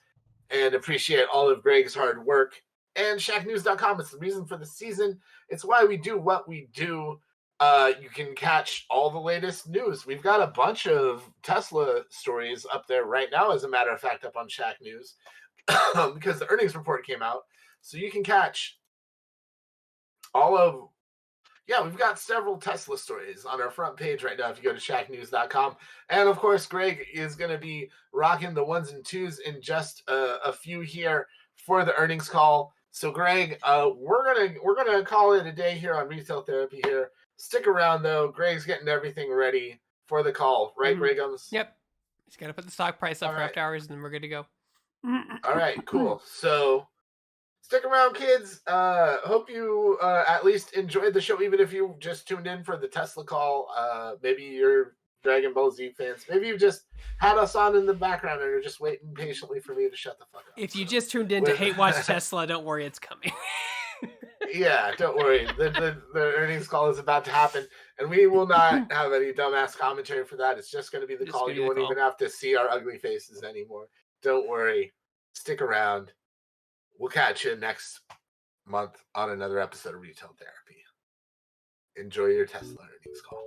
and appreciate all of Greg's hard work. And Shacknews.com is the reason for the season. It's why we do what we do. You can catch all the latest news. We've got a bunch of Tesla stories up there right now, as a matter of fact, up on Shack News, because the earnings report came out. So you can catch all of, we've got several Tesla stories on our front page right now if you go to shacknews.com. And of course, Greg is going to be rocking the ones and twos in just a few here for the earnings call. So Greg, we're gonna call it a day here on Retail Therapy here. Stick around though. Greg's getting everything ready for the call, right, Gregums? Yep. Just gotta put the stock price up All for right. after hours, and then we're good to go. All right, cool. So stick around, kids. Hope you at least enjoyed the show, even if you just tuned in for the Tesla call. Maybe you're Dragon Ball Z fans. Maybe you just had us on in the background and are just waiting patiently for me to shut the fuck up. If you just tuned in to Hate Watch Tesla, don't worry, it's coming. Yeah, don't worry. The earnings call is about to happen, and we will not have any dumbass commentary for that. It's just going to be the call. You won't even have to see our ugly faces anymore. Don't worry. Stick around. We'll catch you next month on another episode of Retail Therapy. Enjoy your Tesla earnings call.